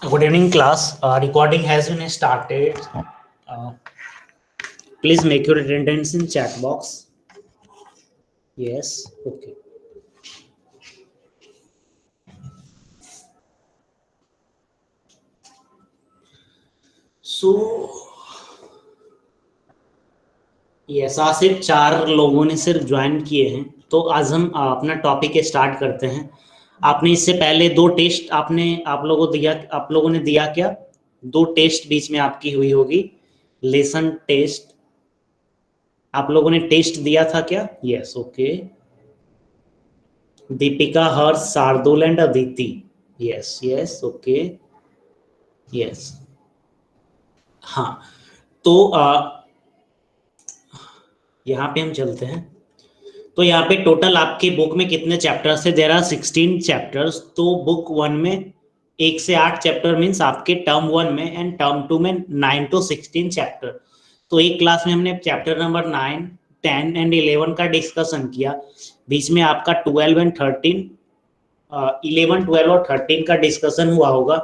Good evening, class. Recording has been started. Uh, Please make your attendance in chat box. Yes. Okay. So yes, आज सिर्फ 4 लोगों ने सिर्फ join किए हैं, तो आज हम अपना टॉपिक स्टार्ट करते हैं। आपने इससे पहले 2 टेस्ट आप लोगों ने दिया क्या? 2 टेस्ट बीच में आपकी हुई होगी, लेसन टेस्ट। आप लोगों ने टेस्ट दिया था क्या? Yes, okay. Deepika, Harsh, Shardul and Aditi. Yes yes, okay, yes. हाँ, तो यहाँ पे हम चलते हैं। तो यहाँ पे टोटल आपकी बुक में कितने चैप्टर्स है? There are 16 chapters. तो बुक 1 में 1 से 8 चैप्टर मीन्स आपके टर्म 1 में, एंड टर्म 2 में 9 to 16 चैप्टर। तो एक क्लास में हमने चैप्टर नंबर 9, 10 एंड 11 का डिस्कशन किया। बीच में आपका 12 एंड 13, 11, 12 और 13 का डिस्कशन हुआ होगा,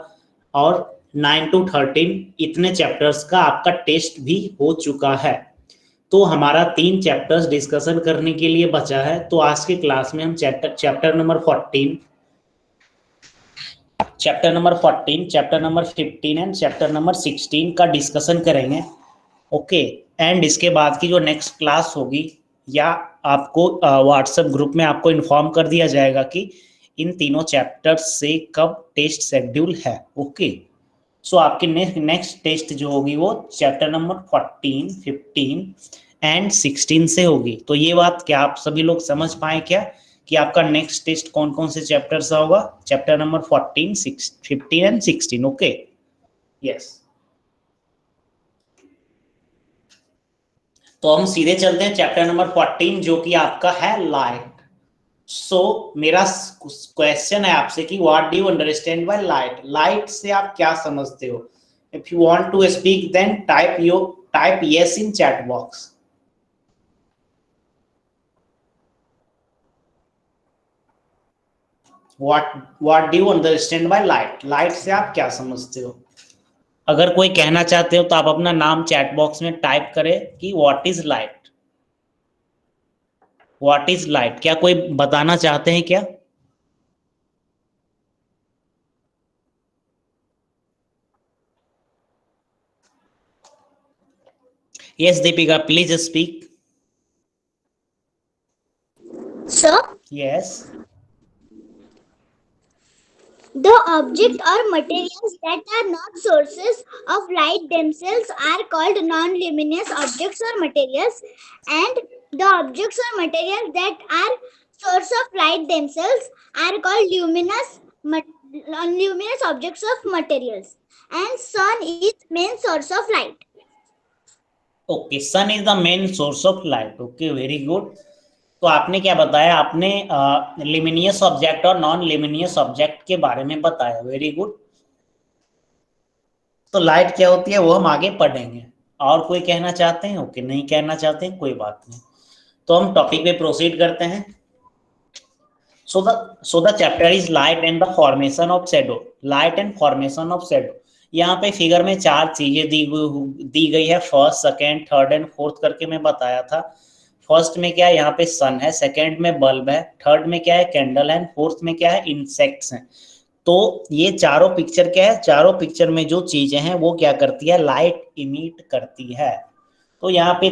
और 9 to 13 इतने चैप्टर्स का आपका टेस्ट भी हो चुका है। तो हमारा 3 चैप्टर्स डिस्कशन करने के लिए बचा है। तो आज के क्लास में हम chapter number 14, chapter number 15 and chapter number 16 का डिस्कशन करेंगे। ओके, एंड इसके बाद की जो नेक्स्ट क्लास होगी, या आपको व्हाट्सएप ग्रुप में आपको इन्फॉर्म कर दिया जाएगा कि इन तीनों चैप्टर्स से कब टेस्ट शेड्यूल है। ओके, सो आपकी नेक्स्ट टेस्ट जो होगी वो चैप्टर नंबर 14, 15 एंड 16 से होगी। तो ये बात क्या आप सभी लोग समझ पाए क्या कि आपका नेक्स्ट टेस्ट कौन कौन से चैप्टर से होगा? Chapter number 14, 15 and 16। Okay, yes. तो हम सीधे चलते हैं चैप्टर नंबर 14, जो कि आपका है लाइट। सो मेरा क्वेश्चन है आपसे कि what do you understand by light? Light से आप क्या समझते हो? If you want to speak then type yes in chat box. What do you understand by light? Light से आप क्या समझते हो? अगर कोई कहना चाहते हो तो आप अपना नाम चैट बॉक्स में टाइप करें कि what is light. What is light, क्या कोई बताना चाहते हैं क्या? Yes, Deepika, please speak. Sir, Yes. the object or materials that are not sources of light themselves are called non-luminous objects or materials, and the objects or materials that are source of light themselves are called luminous objects of materials. And sun is main source of light. Okay, sun is the main source of light. Okay, very good. तो आपने क्या बताया? आपने लिमिनियस object और non लिमिनियस object के बारे में बताया। Very good. तो लाइट क्या होती है वो हम आगे पढ़ेंगे। और कोई कहना चाहते हैं? ओके, नहीं कहना चाहते हैं, कोई बात नहीं। तो हम टॉपिक पे प्रोसीड करते हैं। So the chapter is light and the formation of shadow. Light and formation of shadow. यहाँ पे फिगर में 4 चीजें दी गई है, first, second, third and fourth करके मैं बताया था। फर्स्ट में क्या है? यहाँ पे सन है, सेकेंड में बल्ब है, थर्ड में क्या है? कैंडल है, फोर्थ में क्या है? इंसेक्ट्स हैं। तो ये चारों पिक्चर क्या है? चारों पिक्चर में जो चीजें हैं वो क्या करती है? लाइट इमिट करती है। तो यहाँ पे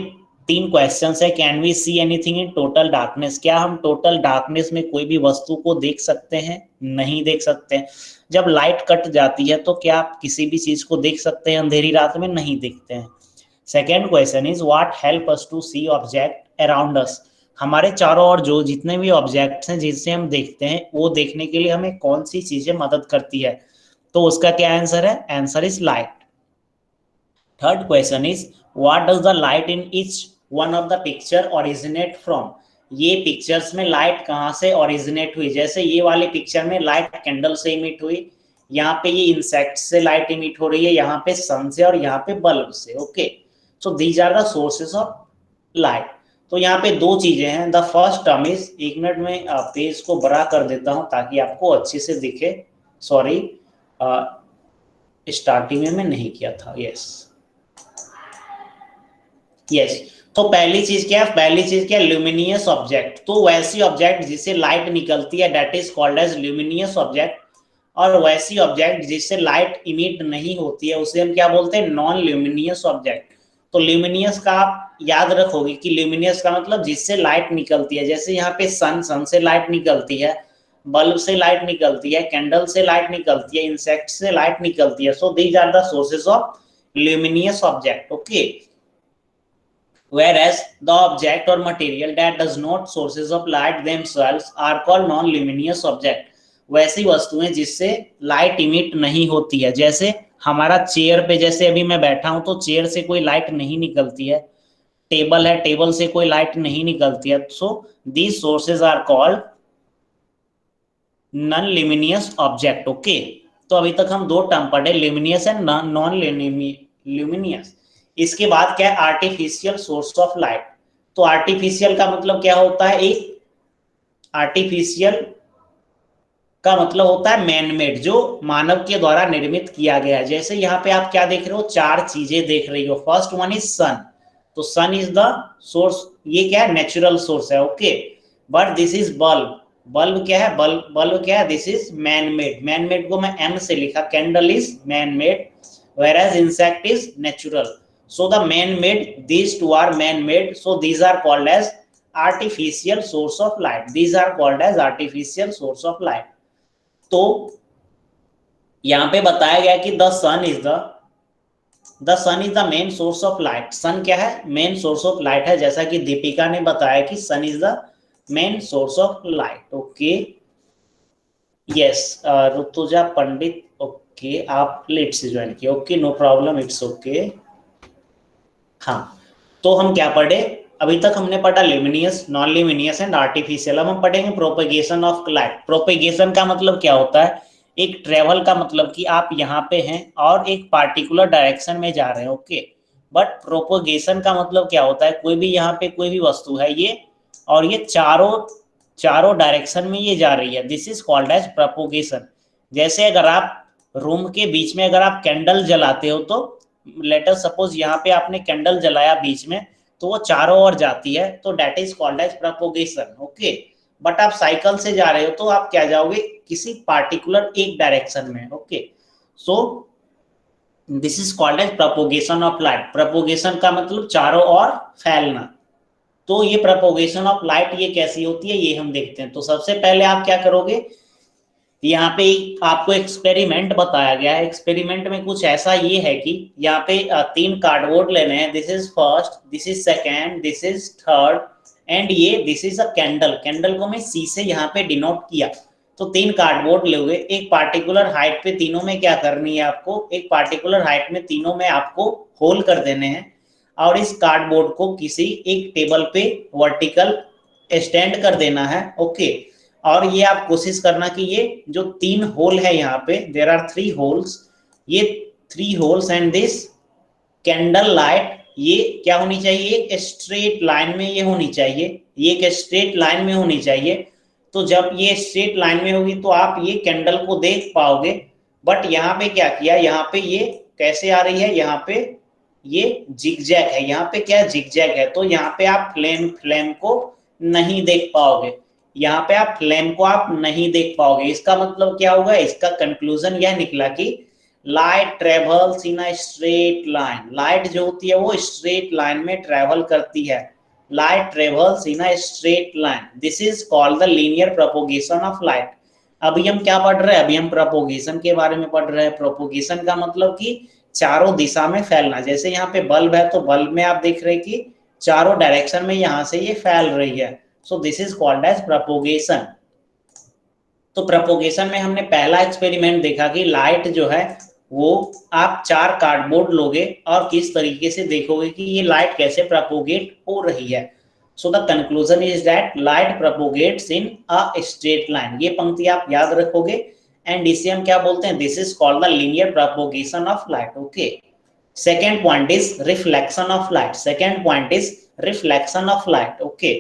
3 क्वेश्चंस है। Can we see anything in total darkness? क्या हम टोटल डार्कनेस में कोई भी वस्तु को देख सकते हैं? नहीं देख सकते हैं। जब लाइट कट जाती है तो क्या आप किसी भी चीज को देख सकते हैं अंधेरी रात में? नहीं देखते हैं। Second question is what help us to see object around us? हमारे चारों ओर जो जितने भी ऑब्जेक्ट्स हैं जिससे हम देखते हैं, वो देखने के लिए हमें कौन सी चीजें मदद करती है? तो उसका क्या आंसर है? Answer is light. Third question is what does the light in each one of the picture originate from? ये पिक्चर्स में लाइट कहाँ से ओरिजिनेट हुई? जैसे ये वाले पिक्चर में लाइट कैंडल से इमिट हुई, यहाँ पे ये इंसेक्ट से लाइट इमिट हो रही है, यहाँ पे सन से और यहाँ पे बल्ब से। Okay, so these are the sources of light. तो यहाँ पे 2 चीजें हैं। The first term is, 1 minute में पेज को बड़ा कर देता हूँ ताकि आपको अच्छे से दिखे। सॉरी, स्टार्टिंग में मैं नहीं किया था। Yes yes. तो पहली चीज क्या है, पहली चीज क्या है, ल्यूमिनियस ऑब्जेक्ट। तो वैसी ऑब्जेक्ट जिससे लाइट निकलती है that is called as luminous object, और वैसी ऑब्जेक्ट जिससे लाइट इमिट नहीं होती है उसे हम क्या बोलते हैं, नॉन ल्यूमिनियस ऑब्जेक्ट। तो ल्यूमिनियस का आप याद रखोगे कि ल्यूमिनियस का मतलब जिससे लाइट निकलती है, जैसे यहाँ पे सन से लाइट निकलती है, बल्ब से लाइट निकलती है, कैंडल से लाइट निकलती है, इंसेक्ट से लाइट निकलती है। So these are the sources of luminous object. Okay, whereas the object or material that does not sources of light themselves are called non-luminous object। वैसी वस्तुएं जिससे लाइट इमिट नहीं होती है, जैसे हमारा चेयर पे, जैसे अभी मैं बैठा हूं तो चेयर से कोई लाइट नहीं निकलती है, टेबल है, टेबल से कोई लाइट नहीं निकलती है। So these sources are called non luminous object. Okay, तो अभी तक हम दो टर्म पढ़े, ल्यूमिनियस एंड नॉन ल्यूमिनियस। इसके बाद क्या है, आर्टिफिशियल सोर्स ऑफ लाइट। तो आर्टिफिशियल का मतलब क्या होता है, एक आर्टिफिशियल का मतलब होता है मैनमेड, जो मानव के द्वारा निर्मित किया गया है। जैसे यहाँ पे आप क्या देख रहे हो, चार चीजें देख रही हो। फर्स्ट वन इज सन, तो सन इज द सोर्स, ये क्या है, नेचुरल सोर्स है। Okay, but this is bulb, bulb क्या है, बल्ब क्या है, this is man made. Man made को मैं एम से लिखा, candle is man made, whereas insect is natural। So the man made, these two are man made, so these are called as artificial source of light, these are called as artificial source of light। तो यहां पे बताया गया कि the sun is the main source of light. Sun क्या है, main source of light है, जैसा कि दीपिका ने बताया कि sun is the main source of light. Okay, yes, Rutuja Pandit, okay, आप लेट से ज्वाइन किए, okay, no problem, it's okay. हाँ, तो हम क्या पढ़े, अभी तक हमने पढ़ा luminous, non luminous and artificial. अब हम पढ़ेंगे प्रोपेगेशन ऑफ लाइट। प्रोपेगेशन का मतलब क्या होता है, एक ट्रेवल का मतलब कि आप यहाँ पे हैं और एक पार्टिकुलर डायरेक्शन में जा रहे हैं। ओके, बट प्रोपेगेशन का मतलब क्या होता है, कोई भी यहाँ पे कोई भी वस्तु है ये, और ये चारों डायरेक्शन में ये जा रही है, this is called as propagation. जैसे अगर आप रूम के बीच में अगर आप कैंडल जलाते हो, तो लेट अस सपोज यहाँ पे आपने कैंडल जलाया बीच में, तो वो चारों ओर जाती है, तो that is called as propagation. Okay, but आप साइकिल से जा रहे हो तो आप क्या जाओगे, किसी पार्टिकुलर एक डायरेक्शन में। Okay, so this is called as propagation of light. Propagation का मतलब चारों ओर फैलना। तो ये प्रोपेगेशन ऑफ लाइट ये कैसी होती है, ये हम देखते हैं। तो सबसे पहले आप क्या करोगे, यहाँ पे आपको एक्सपेरिमेंट बताया गया है। एक्सपेरिमेंट में कुछ ऐसा ये है कि यहाँ पे 3 कार्डबोर्ड लेने हैं, this is first, this is second, this is third, and ये this is a candle. Candle को मैं सी से यहाँ पे डिनोट किया। तो 3 कार्डबोर्ड ले हुए, एक पार्टिकुलर हाइट पे तीनों में क्या करनी है आपको, एक पार्टिकुलर हाइट में तीनों में आपको होल कर देने हैं, और इस कार्डबोर्ड को किसी एक टेबल पे वर्टिकल स्टैंड कर देना है। ओके, और ये आप कोशिश करना कि ये जो 3 होल है यहाँ पे, देयर आर 3 होल्स, ये 3 holes and this candle light, ये क्या होनी चाहिए, एक स्ट्रेट लाइन में ये होनी चाहिए, ये एक स्ट्रेट लाइन में होनी चाहिए। तो जब ये स्ट्रेट लाइन में होगी तो आप ये कैंडल को देख पाओगे। बट यहाँ पे क्या किया, यहाँ पे ये कैसे आ रही है, यहाँ पे ये जिगजैग है, यहाँ पे क्या जिगजैग है, तो यहाँ पे आप फ्लेम को नहीं देख पाओगे, यहाँ पे आप फ्लेम को आप नहीं देख पाओगे। इसका मतलब क्या होगा, इसका कंक्लूजन यह निकला कि light travels in a straight line. Light जो होती है वो स्ट्रेट लाइन में ट्रेवल करती है, light travels in a straight line, this is called the linear propagation of light. अभी हम क्या पढ़ रहे हैं, अभी हम प्रोपेगेशन के बारे में पढ़ रहे हैं। प्रोपेगेशन का मतलब कि चारों दिशा में फैलना। जैसे यहाँ पे बल्ब है, तो बल्ब में आप देख रहे हैं कि चारों डायरेक्शन में यहाँ से ये फैल रही है, so this is called as propagation. तो प्रोपेगेशन में हमने पहला एक्सपेरिमेंट देखा कि लाइट जो है वो आप 4 कार्डबोर्ड लोगे और किस तरीके से देखोगे कि ये लाइट कैसे प्रोपेगेट हो रही है। So the conclusion is that light propagates in a straight line. ये पंक्ति आप याद रखोगे, एंड इसे हम क्या बोलते हैं, this is called the linear propagation of light. Okay, second point is reflection of light. Second point is reflection of light. Okay,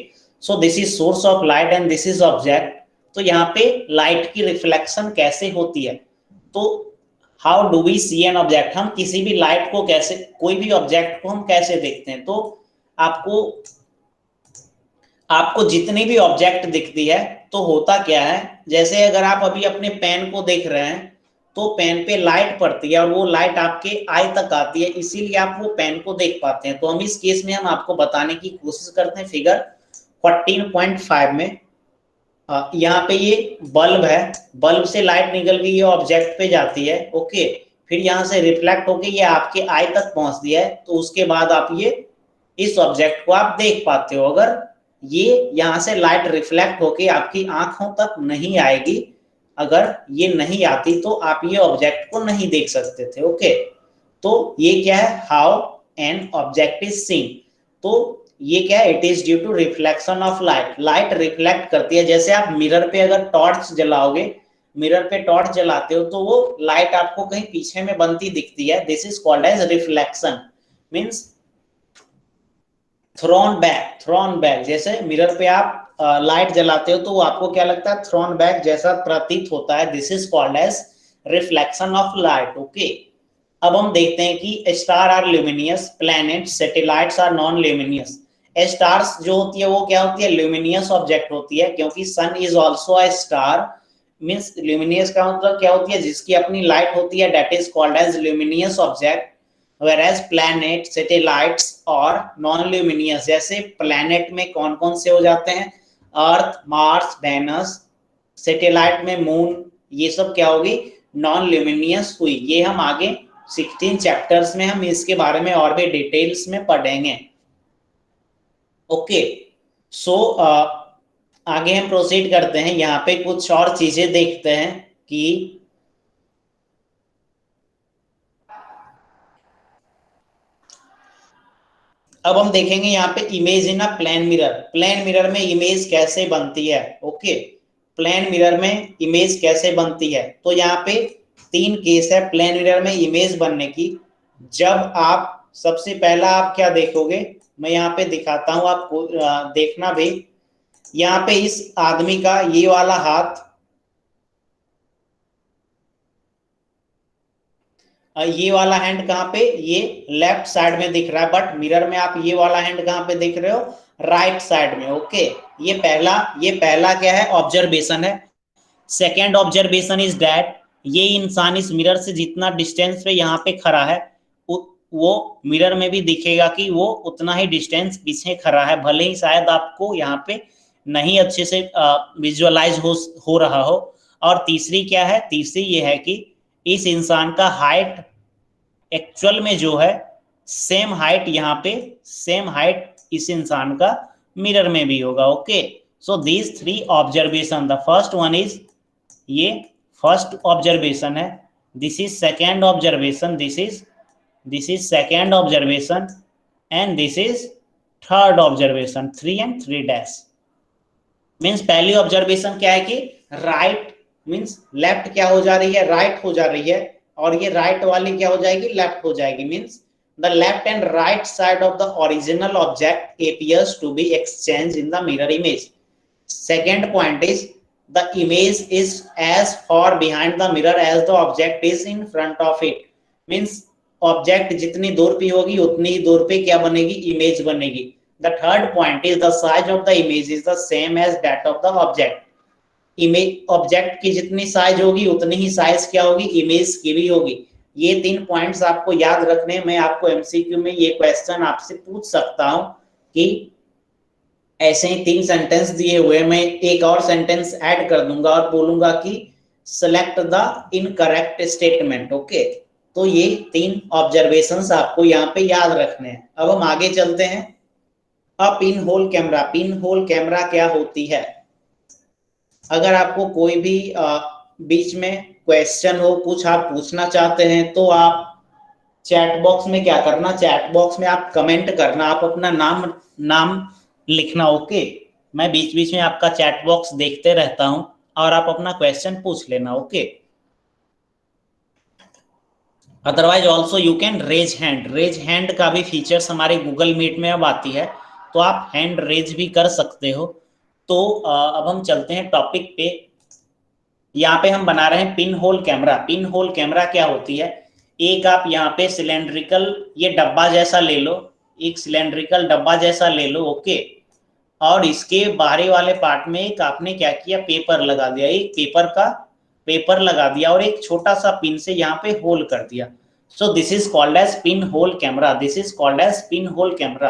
so this is source of light and this is object. तो यहाँ पे light की reflection कैसे होती है, तो how do we see an object, हम किसी भी लाइट को कैसे, कोई भी ऑब्जेक्ट को हम कैसे देखते हैं। तो आपको आपको जितनी भी ऑब्जेक्ट दिखती है तो होता क्या है, जैसे अगर आप अभी अपने पेन को देख रहे हैं तो पेन पे लाइट पड़ती है और वो लाइट आपके आई तक आती है, इसीलिए आप वो पेन को देख पाते हैं। तो हम इस केस में हम आपको बताने की कोशिश करते हैं फिगर 14.5 में। यहाँ पे ये बल्ब है, बल्ब से लाइट निकल के ये ऑब्जेक्ट पे जाती है, ओके, फिर यहाँ से रिफ्लेक्ट होके ये आपके आई तक पहुंचती है, तो उसके बाद आप ये इस ऑब्जेक्ट को आप देख पाते हो। अगर ये यहाँ से लाइट रिफ्लेक्ट होके आपकी आंखों तक नहीं आएगी, अगर ये नहीं आती तो आप ये ऑब्जेक्ट को नहीं देख सकते थे, ओके। तो ये क्या है, how an object is seen. तो ये क्या है, it is due to reflection of light, light reflect करती है। जैसे आप मिरर पे अगर टॉर्च जलाओगे, मिरर पे टॉर्च जलाते हो तो वो लाइट आपको कहीं पीछे में बनती दिखती है, this is called as reflection, means thrown back. जैसे मिरर पे आप लाइट जलाते हो तो वो आपको क्या लगता है, थ्रोन बैक जैसा प्रतीत होता है, this is called as reflection of light, okay. अब हम देखते हैं कि star are luminous, planet satellites are non luminous. Stars जो होती है वो क्या होती है, ल्यूमिनियस ऑब्जेक्ट होती है, क्योंकि sun is also a star, means luminous का मतलब क्या होती है, जिसकी अपनी लाइट होती है, that is called as luminous object. whereas planet satellites और नॉन ल्यूमिनियस। जैसे प्लैनेट में कौन कौन से हो जाते हैं, अर्थ, मार्स, वेनस, सैटेलाइट में मून, ये सब क्या होगी, नॉन ल्यूमिनियस हुई। ये हम आगे 16 चैप्टर्स में हम इसके बारे में और भी डिटेल्स में पढ़ेंगे, ओके। सो आगे हम प्रोसीड करते हैं, यहाँ पे कुछ और चीजें देखते हैं कि अब हम देखेंगे यहाँ पे image in a plane mirror, plane mirror में इमेज कैसे बनती है, ओके। प्लेन मिरर में इमेज कैसे बनती है, तो यहाँ पे 3 केस है प्लेन मिरर में इमेज बनने की। जब आप सबसे पहला आप क्या देखोगे, मैं यहाँ पे दिखाता हूं आपको, देखना भी। यहाँ पे इस आदमी का ये वाला हाथ, ये वाला हैंड कहाँ पे, ये लेफ्ट साइड में दिख रहा है, बट मिरर में आप ये वाला हैंड कहाँ पे दिख रहे हो, राइट साइड में, ओके। ये पहला क्या है, ऑब्जर्वेशन है। सेकेंड ऑब्जर्वेशन इज दैट ये इंसान इस मिरर से जितना डिस्टेंस पे यहाँ पे खड़ा है, वो मिरर में भी दिखेगा कि वो उतना ही डिस्टेंस पीछे खड़ा है, भले ही शायद आपको यहाँ पे नहीं अच्छे से विजुअलाइज हो रहा हो। और तीसरी क्या है, तीसरी ये है कि इस इंसान का हाइट एक्चुअल में जो है सेम हाइट, यहाँ पे सेम हाइट इस इंसान का मिरर में भी होगा, okay. So these 3 observation, the first one is, ये फर्स्ट ऑब्जर्वेशन है, this is second observation, this is second observation, and this is third observation, 3 and 3 dash. Means पहली ऑब्जर्वेशन क्या है कि राइट मीन्स लेफ्ट क्या हो जा रही है, राइट हो जा रही है, और ये राइट वाली क्या हो जाएगी, लेफ्ट हो जाएगी। Means the left and right side of the original object appears to be exchanged in the mirror image. Second point is the image is as far behind the mirror as the object is in front of it. Means object जितनी दूर पे होगी उतनी ही दूर पे क्या बनेगी, image बनेगी। The third point is the size of the image is the same as that of the object. Image object की जितनी साइज होगी उतनी ही साइज क्या होगी, इमेज की भी होगी। ये 3 पॉइंट्स आपको याद रखने, मैं आपको एमसीक्यू में ये क्वेश्चन आपसे पूछ सकता हूं कि ऐसे ही 3 सेंटेंस दिए हुए, मैं एक और सेंटेंस ऐड कर दूंगा और बोलूंगा कि select the incorrect statement, okay. तो ये 3 ऑब्जर्वेशंस आपको यहाँ पे याद रखने हैं। अब हम आगे चलते हैं। अब pin hole camera, pin hole camera क्या होती है। अगर आपको कोई भी बीच में क्वेश्चन हो, कुछ आप पूछना चाहते हैं, तो आप चैट बॉक्स में क्या करना, चैट बॉक्स में आप कमेंट करना, आप अपना नाम लिखना, ओके। मैं बीच बीच में आपका चैट बॉक्स देखते रहता हूं और आप अपना क्वेश्चन पूछ लेना, okay. Otherwise also you can raise hand, raise hand का भी फीचर्स हमारे गूगल मीट में अब आती है, तो आप हैंड रेज भी कर सकते हो। तो अब हम चलते हैं टॉपिक पे। यहाँ पे हम बना रहे हैं pin hole camera. Pin hole camera क्या होती है, एक आप यहाँ पे सिलेंड्रिकल ये डब्बा जैसा ले लो, एक सिलेंड्रिकल डब्बा जैसा ले लो, ओके। और इसके बाहरी वाले पार्ट में एक आपने क्या किया, पेपर लगा दिया, एक पेपर लगा दिया और एक छोटा सा पिन से यहाँ पे होल कर दिया। So this is called as pin hole camera, this is called as pin hole camera.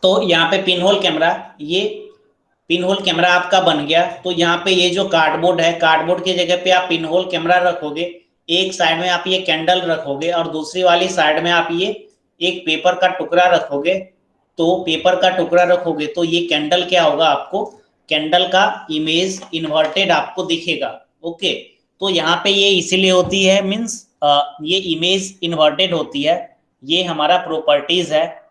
तो यहाँ पे पिन होल कैमरा, ये पिन होल कैमरा आपका बन गया। तो यहाँ पे ये जो कार्डबोर्ड है, कार्डबोर्ड की जगह पे आप पिन होल कैमरा रखोगे, एक साइड में आप ये कैंडल रखोगे और दूसरी वाली साइड में आप ये एक पेपर का टुकड़ा रखोगे। तो पेपर का टुकड़ा रखोगे तो ये कैंडल क्या होगा, आपको कैंडल का इमेज इन्वर्टेड आपको दिखेगा, ओके। तो यहाँ पे ये इसीलिए होती है, मीन्स ये इमेज इन्वर्टेड होती है, ये हमारा प्रॉपर्टीज है।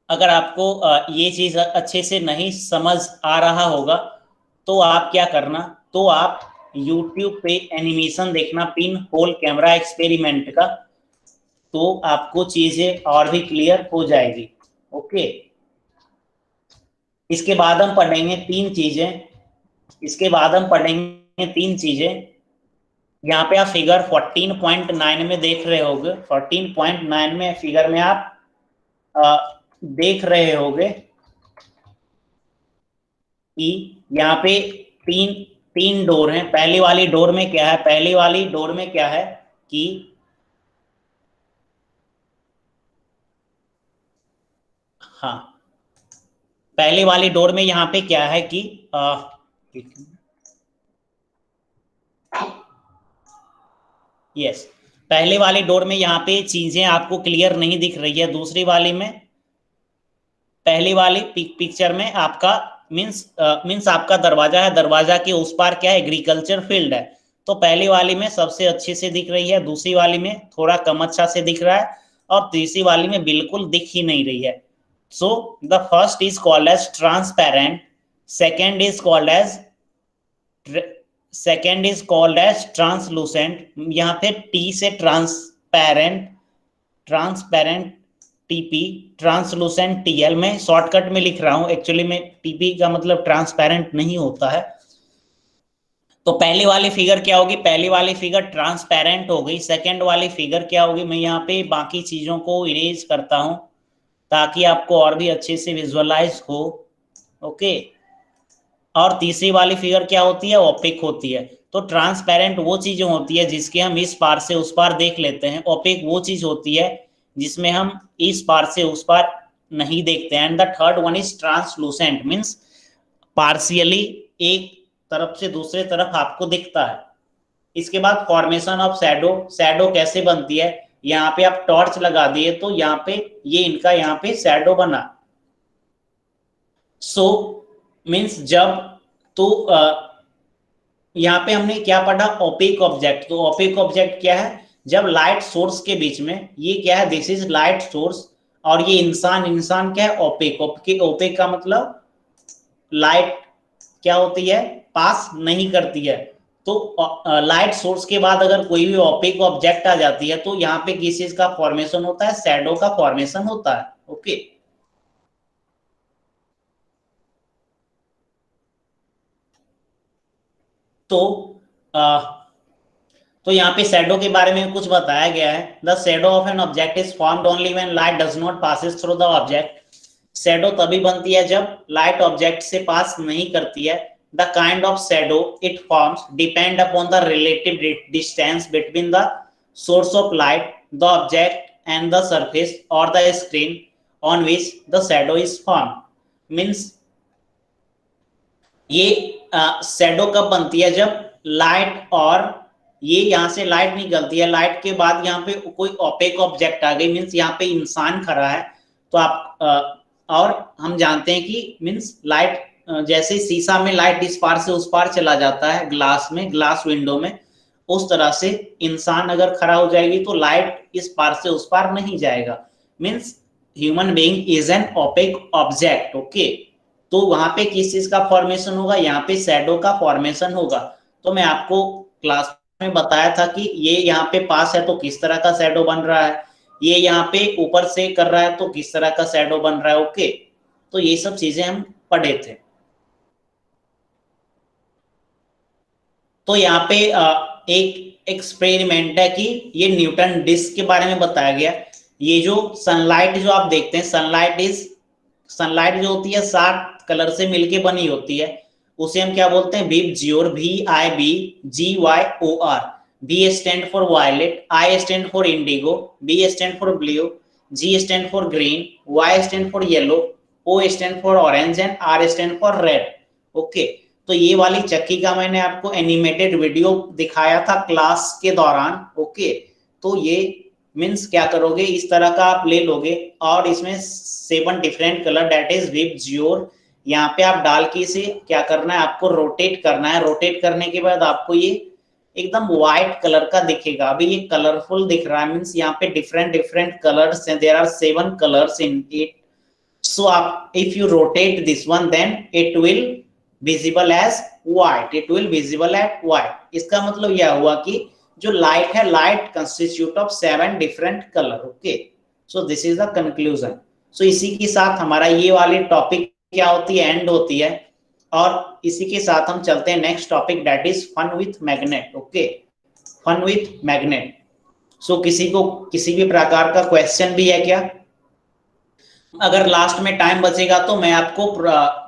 अगर आपको ये चीज अच्छे से नहीं समझ आ रहा होगा तो आप क्या करना, तो आप YouTube पे एनिमेशन देखना पिन होल कैमरा एक्सपेरिमेंट का, तो आपको चीजें और भी क्लियर हो जाएगी, ओके। इसके बाद हम पढ़ेंगे तीन चीजें, इसके बाद हम पढ़ेंगे तीन चीजें। यहाँ पे आप फिगर 14.9 में देख रहे होगे, 14.9 में फिगर में आप देख रहे होगे कि यहाँ पे तीन डोर हैं। पहली वाली डोर में क्या है, पहली वाली डोर में क्या है कि हाँ, पहली वाली डोर में यहाँ पे क्या है कि यस, पहले वाली डोर में यहाँ पे चीजें आपको क्लियर नहीं दिख रही है। दूसरी वाली में, पहली वाली पिक्चर में आपका मीन्स आपका दरवाजा है, दरवाजा के उस पार क्या है, एग्रीकल्चर फील्ड है। तो पहली वाली में सबसे अच्छे से दिख रही है, दूसरी वाली में थोड़ा कम अच्छा से दिख रहा है और तीसरी वाली में बिल्कुल दिख ही नहीं रही है। So the first is called as transparent, second is called as translucent. यहाँ पे टी से transparent, transparent TP, translucent TL. मैं शॉर्टकट में लिख रहा हूं, एक्चुअली में टीपी का मतलब ट्रांसपेरेंट नहीं होता है। तो पहली वाली फिगर क्या होगी, पहली वाली फिगर ट्रांसपेरेंट हो गई। सेकेंड वाली फिगर क्या होगी, मैं यहाँ पे बाकी चीजों को इरेज करता हूं ताकि आपको और भी अच्छे से विजुअलाइज हो, ओके। और तीसरी वाली फिगर क्या होती है, ओपेक होती है। तो ट्रांसपेरेंट वो चीजें होती है जिसके हम इस पार से उस पार देख लेते हैं, ओपेक वो चीज होती है जिसमें हम इस पार से उस पार नहीं देखते हैं। And the third one is translucent, means partially एक तरफ से दूसरे तरफ आपको दिखता है। इसके बाद फॉर्मेशन ऑफ शैडो, शैडो कैसे बनती है, यहाँ पे आप टॉर्च लगा दिए तो यहाँ पे ये इनका यहाँ पे शैडो बना। सो मीन्स जब तो यहाँ पे हमने क्या पढ़ा, ओपेक ऑब्जेक्ट। तो ओपेक ऑब्जेक्ट क्या है, जब लाइट सोर्स के बीच में, ये क्या है, दिस इज लाइट सोर्स और ये इंसान क्या है, ओपेक। ओपेक का मतलब लाइट क्या होती है, पास नहीं करती है। तो लाइट सोर्स के बाद अगर कोई भी ओपेक ऑब्जेक्ट आ जाती है तो यहाँ पे किस चीज का फॉर्मेशन होता है, शैडो का फॉर्मेशन होता है, ओके। तो यहाँ पे शैडो के बारे में कुछ बताया गया है। The shadow of N object is formed only when light does not passes through the object. Shadow तभी बनती है जब लाइट ऑब्जेक्ट से पास नहीं करती है। The kind of shadow it forms depend upon the relative distance between the source of light, the object and the surface और the screen on which the shadow is formed. Means ये shadow कब बनती है, जब light और ये यहाँ से लाइट निकलती है, लाइट के बाद यहाँ पे कोई ओपेक ऑब्जेक्ट आ गई, मीन्स यहाँ पे इंसान खड़ा है। तो आप और हम जानते हैं कि मीन्स लाइट जैसे शीशा में लाइट इस पार से उस पार चला जाता है, ग्लास में, ग्लास विंडो में, उस तरह से इंसान अगर खड़ा हो जाएगी तो लाइट इस पार से उस पार नहीं जाएगा। Means human being is an opaque object, okay. तो वहां पे किस चीज का फॉर्मेशन होगा, यहाँ पे शैडो का फॉर्मेशन होगा। तो मैं आपको क्लास में बताया था कि ये यहाँ पे पास है तो किस तरह का शैडो बन रहा है, ये यहाँ पे ऊपर से कर रहा है तो किस तरह का शैडो बन रहा है। ओके, तो ये सब चीजें हम पढ़े थे। तो यहाँ पे एक एक्सपेरिमेंट है कि ये न्यूटन डिस्क के बारे में बताया गया। ये जो सनलाइट जो आप देखते हैं, सनलाइट जो होती है 7 कलर से मिलके बनी होती है, उसे हम क्या बोलते हैं, विब जियोर, VIBGYOR। V stand for violet, I stand for indigo, B stand for blue, G stand for green, Y stand for yellow, O stand for orange and R stand for red. Okay, तो ये वाली चक्की का मैंने आपको animated video दिखाया था class के दौरान। ओके, तो ये मीन्स क्या करोगे, इस तरह का आप ले लोगे और इसमें 7 डिफरेंट कलर दैट इज विब जियोर यहाँ पे आप डाल के इसे क्या करना है, आपको रोटेट करना है। रोटेट करने के बाद आपको ये एकदम व्हाइट कलर का दिखेगा। अभी ये कलरफुल दिख रहा है, मीन्स यहाँ पे डिफरेंट डिफरेंट कलर्स हैं, there are 7 colours in it. So आप if you rotate this one then it will visible as white, it will visible at white. इसका मतलब यह हुआ कि जो लाइट है, light constitute of 7 different colour. Okay, so this is the conclusion. So इसी के साथ हमारा ये वाली टॉपिक क्या होती है, एंड होती है। और इसी के साथ हम चलते हैं next topic that is fun with magnet. Okay, fun with magnet. So किसी को किसी भी प्रकार का क्वेश्चन भी है क्या? अगर लास्ट में टाइम बचेगा तो मैं आपको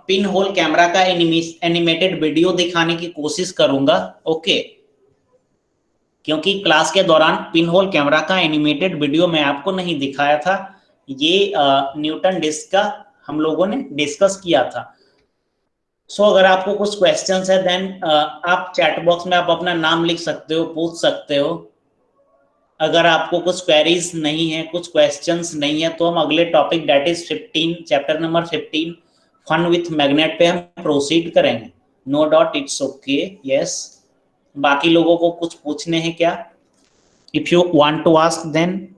पिन होल कैमरा का एनिमेटेड वीडियो दिखाने की कोशिश करूंगा। ओके, क्योंकि क्लास के दौरान पिन होल कैमरा का एनिमेटेड वीडियो मैं आपको नहीं दिखाया था। ये न्यूटन डिस्क का हम लोगों ने डिस्कस किया था। सो अगर आपको कुछ क्वेश्चंस है देन आप चैट बॉक्स में आप अपना नाम लिख सकते हो, पूछ सकते हो। अगर आपको कुछ क्वेरीज नहीं है, कुछ क्वेश्चंस नहीं है, तो हम अगले topic that is 15, chapter number 15 fun with magnet पे हम प्रोसीड करेंगे। No doubt, it's okay, yes. बाकी लोगों को कुछ पूछने हैं क्या? If you want to ask then.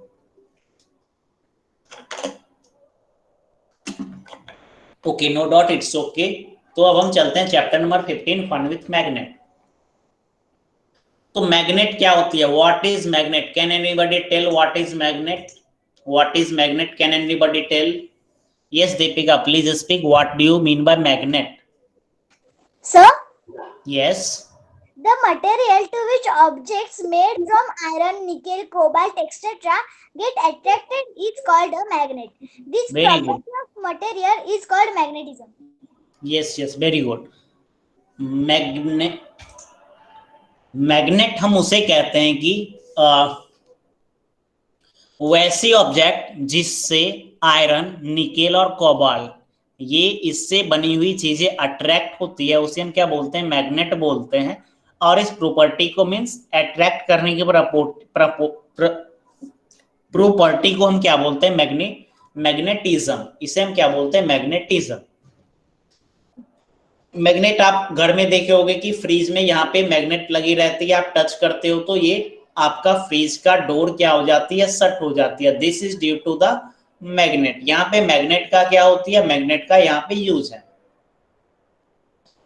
Okay, no doubt, it's okay. तो अब हम चलते हैं chapter number 15 fun with magnet. तो मैग्नेट क्या होती है? What is magnet? Can anybody tell what is magnet? What is magnet? Can anybody tell? Yes Deepika, please speak. What do you mean by magnet? Sir, यस, the material to which objects made from iron, nickel, cobalt, etc. get attracted is called a magnet. This Very good. property of material is called magnetism. Yes yes, very good. Magnet हम उसे कहते हैं कि वैसे object जिससे iron, nickel और cobalt, ये इससे बनी हुई चीजें अट्रैक्ट होती है, उसे हम क्या बोलते हैं? मैग्नेट बोलते हैं। और इस प्रॉपर्टी को मींस अट्रैक्ट करने की प्रॉपर्टी को हम क्या बोलते हैं? मैग्नेटिज्म। इसे हम क्या बोलते हैं? मैग्नेटिज्म। मैग्नेट आप घर में देखे होंगे कि फ्रीज में यहाँ पे मैग्नेट लगी रहती है, आप टच करते हो तो ये आपका फ्रीज का डोर क्या हो जाती है? शट हो जाती है। This is due to the magnet. यहाँ पे मैग्नेट का क्या होती है? मैग्नेट का यहाँ पे यूज है।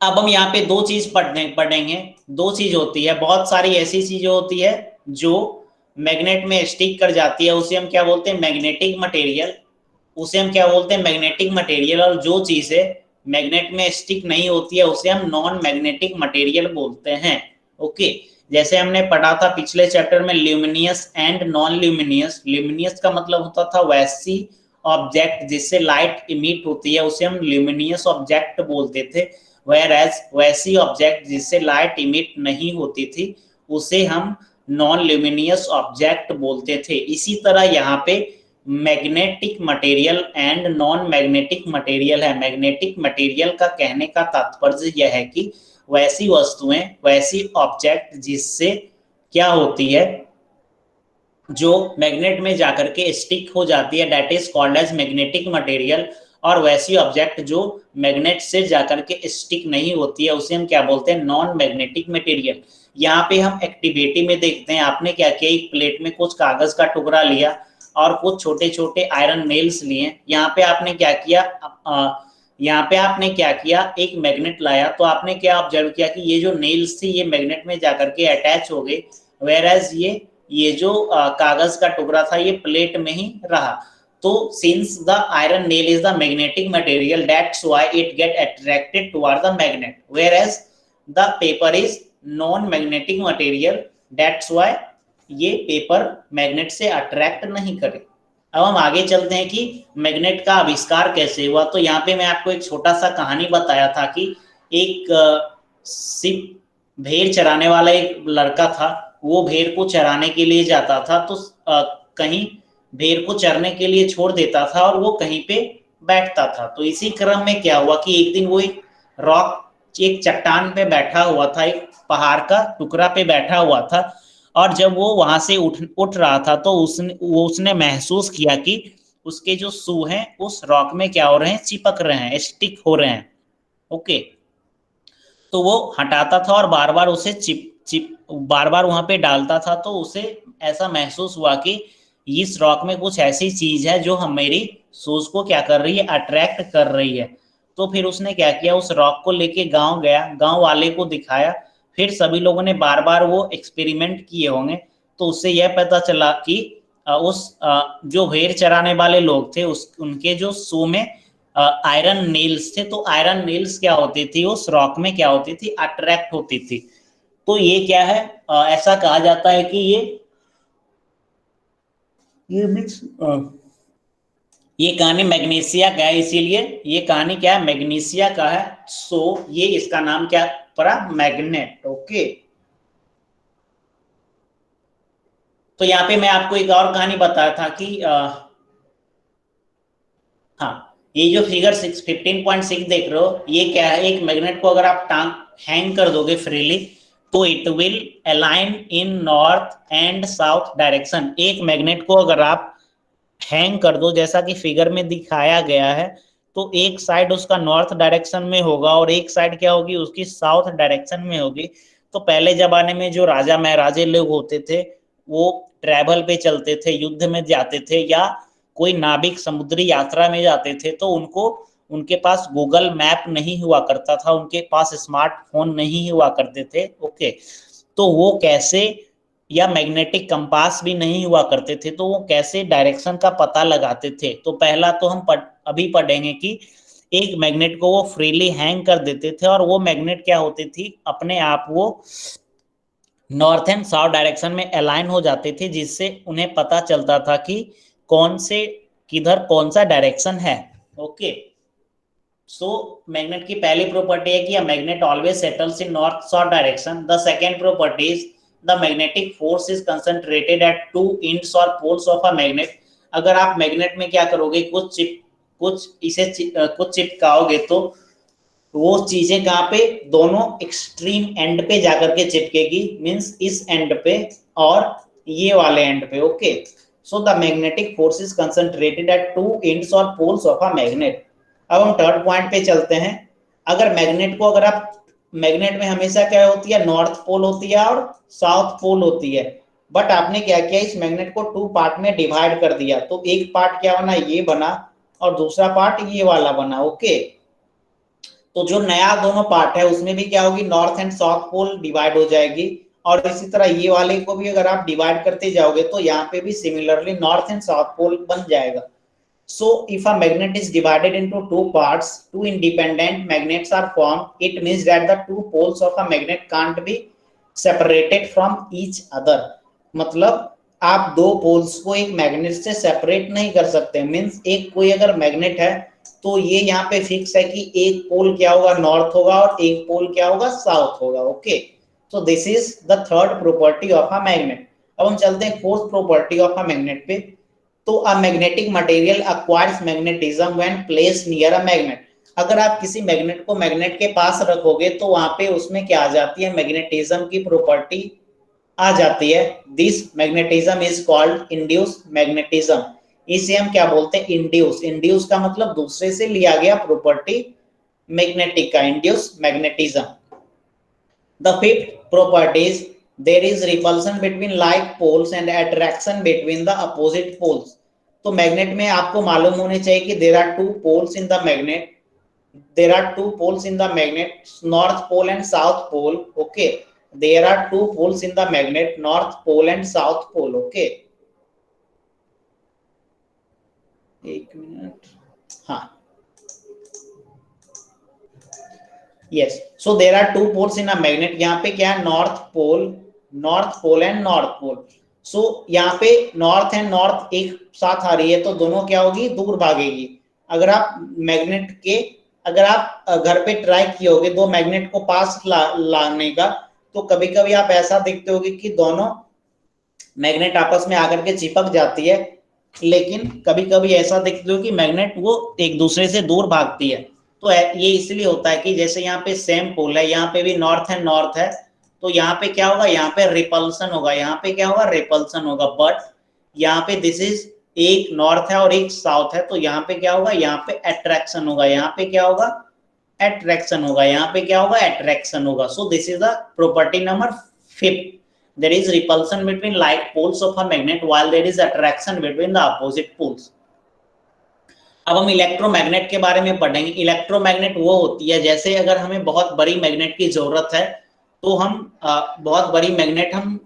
अब हम यहाँ पे दो चीज पढ़ेंगे। दो चीज होती है, बहुत सारी ऐसी चीजें होती है जो मैग्नेट में स्टिक कर जाती है, उसे हम क्या बोलते हैं? Magnetic material. उसे हम क्या बोलते हैं? Magnetic material. और जो चीज है मैग्नेट में स्टिक नहीं होती है उसे हम नॉन मैग्नेटिक मटेरियल बोलते हैं। ओके, जैसे हमने पढ़ा था पिछले चैप्टर में luminous and non luminous. Luminous का मतलब होता था वैसी ऑब्जेक्ट जिससे लाइट इमिट होती है, उसे हम ल्यूमिनियस ऑब्जेक्ट बोलते थे। व्हेयरएज वैसी ऑब्जेक्ट जिससे लाइट इमिट नहीं होती थी उसे हम नॉन ल्यूमिनियस ऑब्जेक्ट बोलते थे। इसी तरह यहाँ पे magnetic material and non magnetic material है। मैग्नेटिक मटेरियल का कहने का तात्पर्य यह है कि वैसी वस्तुएं, वैसी ऑब्जेक्ट जिससे क्या होती है, जो मैग्नेट में जाकर के स्टिक हो जाती है, that is called as magnetic material. और वैसी ऑब्जेक्ट जो मैग्नेट से जाकर के स्टिक नहीं होती है उसे हम क्या बोलते हैं? Non magnetic material. यहाँ पे हम एक्टिविटी में देखते हैं, आपने क्या किया, एक प्लेट में कुछ कागज का टुकड़ा लिया और कुछ छोटे छोटे आयरन नेल्स लिए। यहाँ पे आपने क्या किया, यहाँ पे आपने क्या किया, एक मैग्नेट लाया, तो आपने क्या ऑब्जर्व किया कि ये जो नेल्स थी ये मैग्नेट में जाकर के अटैच हो गए, वेयर एज ये जो कागज का टुकड़ा था ये प्लेट में ही रहा। तो since the iron nail is the magnetic material, that's why it get attracted toward the magnet, whereas the paper is non magnetic material, that's why ये पेपर मैग्नेट से अट्रैक्ट नहीं करे। अब हम आगे चलते हैं कि मैग्नेट का आविष्कार कैसे हुआ। तो यहाँ पे मैं आपको एक छोटा सा कहानी बताया था कि एक सिर्फ भेड़ चराने वाला एक लड़का था, वो भेड़ को चराने के लिए जाता था, तो कहीं भेड़ को चरने के लिए छोड़ देता था और वो कहीं पे बैठता था। तो इसी क्रम में क्या हुआ कि एक दिन वो एक चट्टान पे बैठा हुआ था, एक पहाड़ का टुकड़ा पे बैठा हुआ था, और जब वो वहां से उठ रहा था तो उसने महसूस किया कि उसके जो शू हैं उस रॉक में क्या हो रहे हैं, चिपक रहे हैं, स्टिक हो रहे हैं। ओके, तो वो हटाता था और बार बार उसे बार बार वहां पे डालता था, तो उसे ऐसा महसूस हुआ कि इस रॉक में कुछ ऐसी चीज है जो हम मेरी शूज को क्या कर रही है, अट्रैक्ट कर रही है। तो फिर उसने क्या किया, उस रॉक को लेके गांव गया, गांव वाले को दिखाया, फिर सभी लोगों ने बार बार वो एक्सपेरिमेंट किए होंगे, तो उससे यह पता चला कि जो भेड़ चराने वाले लोग थे उनके जो शू में आयरन नेल्स थे, तो आयरन नेल्स क्या होती थी, उस रॉक में क्या होती थी, अट्रैक्ट होती थी। तो ये क्या है, ऐसा कहा जाता है कि ये मीन्स ये कहानी मैग्नीशिया का है, इसीलिए ये कहानी क्या है, मैग्नीशिया का है। सो ये इसका नाम क्या पड़ा, मैग्नेट। ओके, तो यहाँ पे मैं आपको एक और कहानी बताया था कि हाँ, ये जो फिगर 15.6 देख रहे हो, ये क्या है, एक मैग्नेट को अगर आप टांग हैंग कर दोगे फ्रीली तो it will align in north and south direction. एक मैग्नेट को अगर आप हैंग कर दो जैसा कि फिगर में दिखाया गया है, तो एक साइड उसका नॉर्थ डायरेक्शन में होगा और एक साइड क्या होगी, उसकी साउथ डायरेक्शन में होगी। तो पहले जमाने में जो राजा महाराजे लोग होते थे वो ट्रैवल पे चलते थे, युद्ध में जाते थे, या कोई नाविक समुद्री यात्रा में जाते थे, तो उनके पास गूगल मैप नहीं हुआ करता था, उनके पास स्मार्टफोन नहीं हुआ करते थे। ओके, तो वो कैसे, या मैग्नेटिक कंपास भी नहीं हुआ करते थे, तो वो कैसे डायरेक्शन का पता लगाते थे। तो पहला तो हम अभी पढ़ेंगे कि एक मैग्नेट को वो फ्रीली हैंग कर देते थे और वो मैग्नेट क्या होती थी, अपने आप वो नॉर्थ एंड साउथ डायरेक्शन में अलाइन हो जाते थे, जिससे उन्हें पता चलता था कि कौन से किधर कौन सा डायरेक्शन है। ओके, सो मैग्नेट की पहली प्रॉपर्टी है कि magnet always settles in north south direction. The second property is the magnetic force is concentrated at two ends और पोल्स ऑफ अ मैग्नेट। अगर आप मैग्नेट में क्या करोगे, कुछ चिपकाओगे तो वो चीजें कहाँ पे, दोनों एक्सट्रीम एंड पे जाकर के चिपकेगी, मींस इस एंड पे और ये वाले एंड पे। Okay, so the magnetic force is concentrated at two ends और पोल्स ऑफ अ मैग्नेट। अब हम थर्ड पॉइंट पे चलते हैं। अगर मैग्नेट को अगर आप, मैग्नेट में हमेशा क्या होती है, नॉर्थ पोल होती है और साउथ पोल होती है, बट आपने क्या किया, इस मैग्नेट को टू पार्ट में डिवाइड कर दिया। तो एक पार्ट क्या बना, ये बना, और दूसरा पार्ट ये वाला बना। ओके, तो जो नया दोनों पार्ट है उसमें भी क्या होगी, north and south pole divide हो जाएगी, और इसी तरह ये वाले को भी अगर आप डिवाइड करते जाओगे तो यहाँ पे भी similarly north and south pole बन जाएगा। So if a magnet is divided into two parts, two independent magnets are formed. It means that the two poles of a magnet can't be separated from each other. मतलब आप दो poles को एक magnet से separate नहीं कर सकते। Means एक कोई अगर मैग्नेट है तो ये यहाँ पे फिक्स है कि एक पोल क्या होगा, नॉर्थ होगा, और एक पोल क्या होगा, साउथ होगा। ओके, तो this is the third property of a magnet. अब हम चलते हैं fourth property of a magnet पे। तो a magnetic material acquires magnetism when placed near a magnet. अगर आप किसी मैग्नेट को मैग्नेट के पास रखोगे तो वहां पे उसमें क्या आ जाती है, मैग्नेटिज्म की प्रॉपर्टी आ जाती है। This magnetism is called induce magnetism. इसे हम क्या बोलते हैं, इंड्यूस। इंड्यूस का मतलब दूसरे से लिया गया प्रॉपर्टी मैग्नेटिक का, induce magnetism. The fifth property is there is repulsion between like poles and attraction between the opposite poles. तो मैग्नेट में आपको मालूम होने चाहिए कि there are two poles in the magnet there are two poles in the magnet, north pole and south pole. Okay, there are two poles in the magnet, north pole and south pole. Okay, एक minute, हाँ, yes, so there are two poles in a magnet. यहाँ पे क्या है, north pole and north pole. So यहाँ पे north and north एक साथ आ रही है तो दोनों क्या होगी, दूर भागेगी. अगर आप मैग्नेट के, अगर आप घर पे ट्राई किए होगे दो मैग्नेट को पास लाने का, तो कभी कभी आप ऐसा देखते होगे कि दोनों मैग्नेट आपस में आकर के चिपक जाती है, लेकिन कभी कभी ऐसा देखते हो कि मैग्नेट वो एक दूसरे से दूर भागती है. तो ये इसलिए होता है कि जैसे यहाँ पे सेम पोल है, यहाँ पे भी नॉर्थ एंड नॉर्थ है, तो यहाँ पे क्या होगा, यहाँ पे रिपल्सन होगा, यहाँ पे क्या होगा, रिपल्सन होगा. बट यहाँ पे दिस इज, एक नॉर्थ है और एक साउथ है, तो यहाँ पे क्या होगा, यहाँ पे अट्रैक्शन होगा, यहाँ पे क्या होगा, अट्रैक्शन होगा, यहाँ पे क्या होगा, अट्रैक्शन होगा. सो this is the property number 5. There is repulsion between like poles of a magnet while there is attraction between the opposite poles. अब हम इलेक्ट्रोमैग्नेट के बारे में पढ़ेंगे. इलेक्ट्रोमैग्नेट वो होती है, जैसे अगर हमें बहुत बड़ी मैग्नेट की जरूरत है तो हम बहुत बड़ी मैग्नेट हम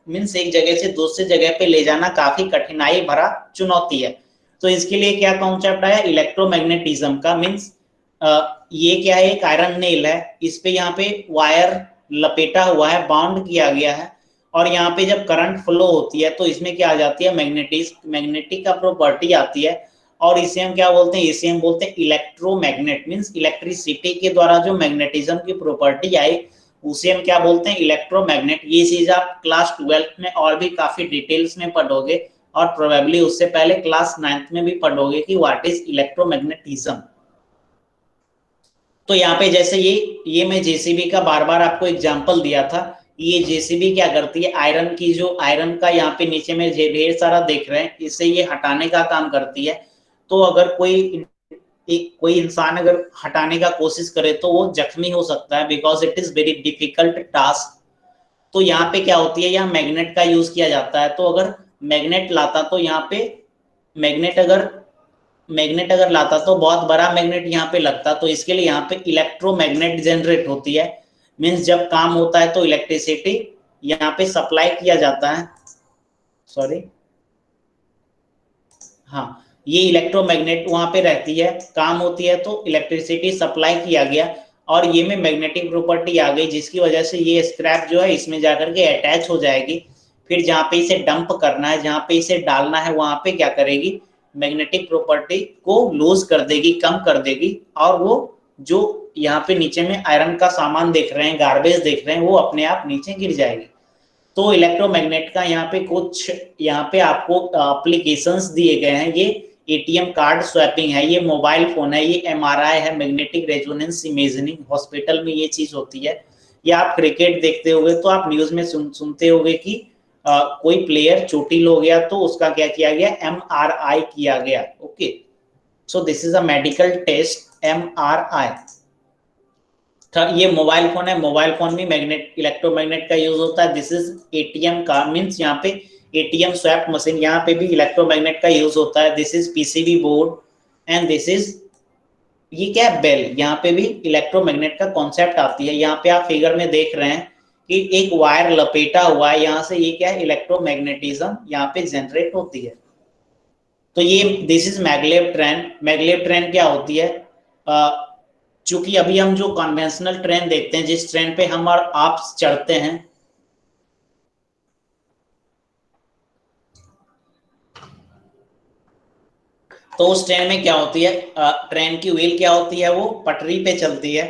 मीन्स एक जगह से दूसरी जगह पे ले जाना काफी कठिनाई भरा चुनौती है. तो इसके लिए क्या कॉन्सेप्ट आया इलेक्ट्रोमैग्नेटिज्म का. मीन्स ये क्या है, एक आयरन नेल है, इस पे यहाँ पे वायर लपेटा हुआ है, बाउंड किया गया है, और यहाँ पे जब करंट फ्लो होती है तो इसमें क्या आ जाती है, मैग्नेटिक का प्रॉपर्टी आती है, और इसे हम क्या बोलते हैं, इसे हम बोलते हैं इलेक्ट्रोमैग्नेट. मींस इलेक्ट्रिसिटी के द्वारा जो मैग्नेटिज्म की प्रॉपर्टी आई उसे हम क्या बोलते हैं, इलेक्ट्रोमैग्नेट. ये चीज आप क्लास 12th में और भी काफी डिटेल्स में पढ़ोगे, और प्रोबेबली उससे पहले क्लास 9th में भी पढ़ोगे कि व्हाट इज इलेक्ट्रोमैग्नेटिज्म. तो यहाँ पे जैसे ये मैं जेसीबी का बार बार आपको एग्जांपल दिया था. ये जेसीबी क्या करती है, आयरन की जो आयरन का यहाँ पे नीचे में ढेर सारा देख रहे हैं, इससे ये हटाने का काम करती है. तो अगर कोई इंसान अगर हटाने का कोशिश करे तो वो जख्मी हो सकता है, because it is very difficult task. तो यहाँ पे क्या होती है, यहाँ मैग्नेट का यूज किया जाता है. तो अगर मैग्नेट लाता तो यहाँ पे मैग्नेट अगर लाता तो बहुत बड़ा मैग्नेट यहाँ पे लगता, तो इसके लिए यहाँ पे इलेक्ट्रोमैग्नेट जनरेट होती है. मींस जब काम होता है तो इलेक्ट्रिसिटी यहाँ पे सप्लाई किया जाता है. सॉरी, हाँ, ये इलेक्ट्रोमैग्नेट वहां पे रहती है, काम होती है तो इलेक्ट्रिसिटी सप्लाई किया गया, और ये में मैग्नेटिक प्रॉपर्टी आ गई, जिसकी वजह से ये स्क्रैप जो है इसमें जाकर के अटैच हो जाएगी. फिर जहाँ पे इसे डंप करना है, जहाँ पे इसे डालना है, वहां पे क्या करेगी, मैग्नेटिक प्रॉपर्टी को लूज कर देगी, कम कर देगी, और वो जो यहाँ पे नीचे में आयरन का सामान देख रहे हैं, गार्बेज देख रहे हैं, वो अपने आप नीचे गिर जाएगी. तो इलेक्ट्रोमैग्नेट का यहाँ पे कुछ यहाँ पे आपको एप्लीकेशंस दिए गए हैं. ये एटीएम कार्ड स्वैपिंग है, ये मोबाइल फोन है, ये एमआरआई है, मैग्नेटिक रेजोनेंस इमेजिंग, हॉस्पिटल में ये चीज होती है. या आप क्रिकेट देखते होंगे तो आप न्यूज में सुनते होंगे कि कोई प्लेयर चोटिल हो गया तो उसका क्या किया गया, एमआरआई किया गया. Okay, so this is a medical test, MRI. ये मोबाइल फोन है, मोबाइल फोन में मैग्नेट इलेक्ट्रोमैग्नेट का यूज होता है. दिस इज एटीएम का, मींस यहाँ पे एटीएम स्वैप मशीन, यहाँ पे भी इलेक्ट्रोमैग्नेट का यूज होता है. This is PCB board, and this is, ये क्या है, बेल. यहाँ पे भी इलेक्ट्रोमैग्नेट का कॉन्सेप्ट आती है. यहाँ पे आप फिगर में देख रहे हैं कि एक वायर लपेटा हुआ है, यहाँ से ये क्या है, इलेक्ट्रोमैग्नेटिज्म यहाँ पे जनरेट होती है. तो ये this is maglev train. Maglev train क्या होती है, चूंकि अभी हम जो कन्वेंशनल ट्रेन देखते हैं, जिस ट्रेन पे हम और आप चढ़ते हैं, तो उस ट्रेन में क्या होती है, ट्रेन की व्हील क्या होती है, वो पटरी पे चलती है.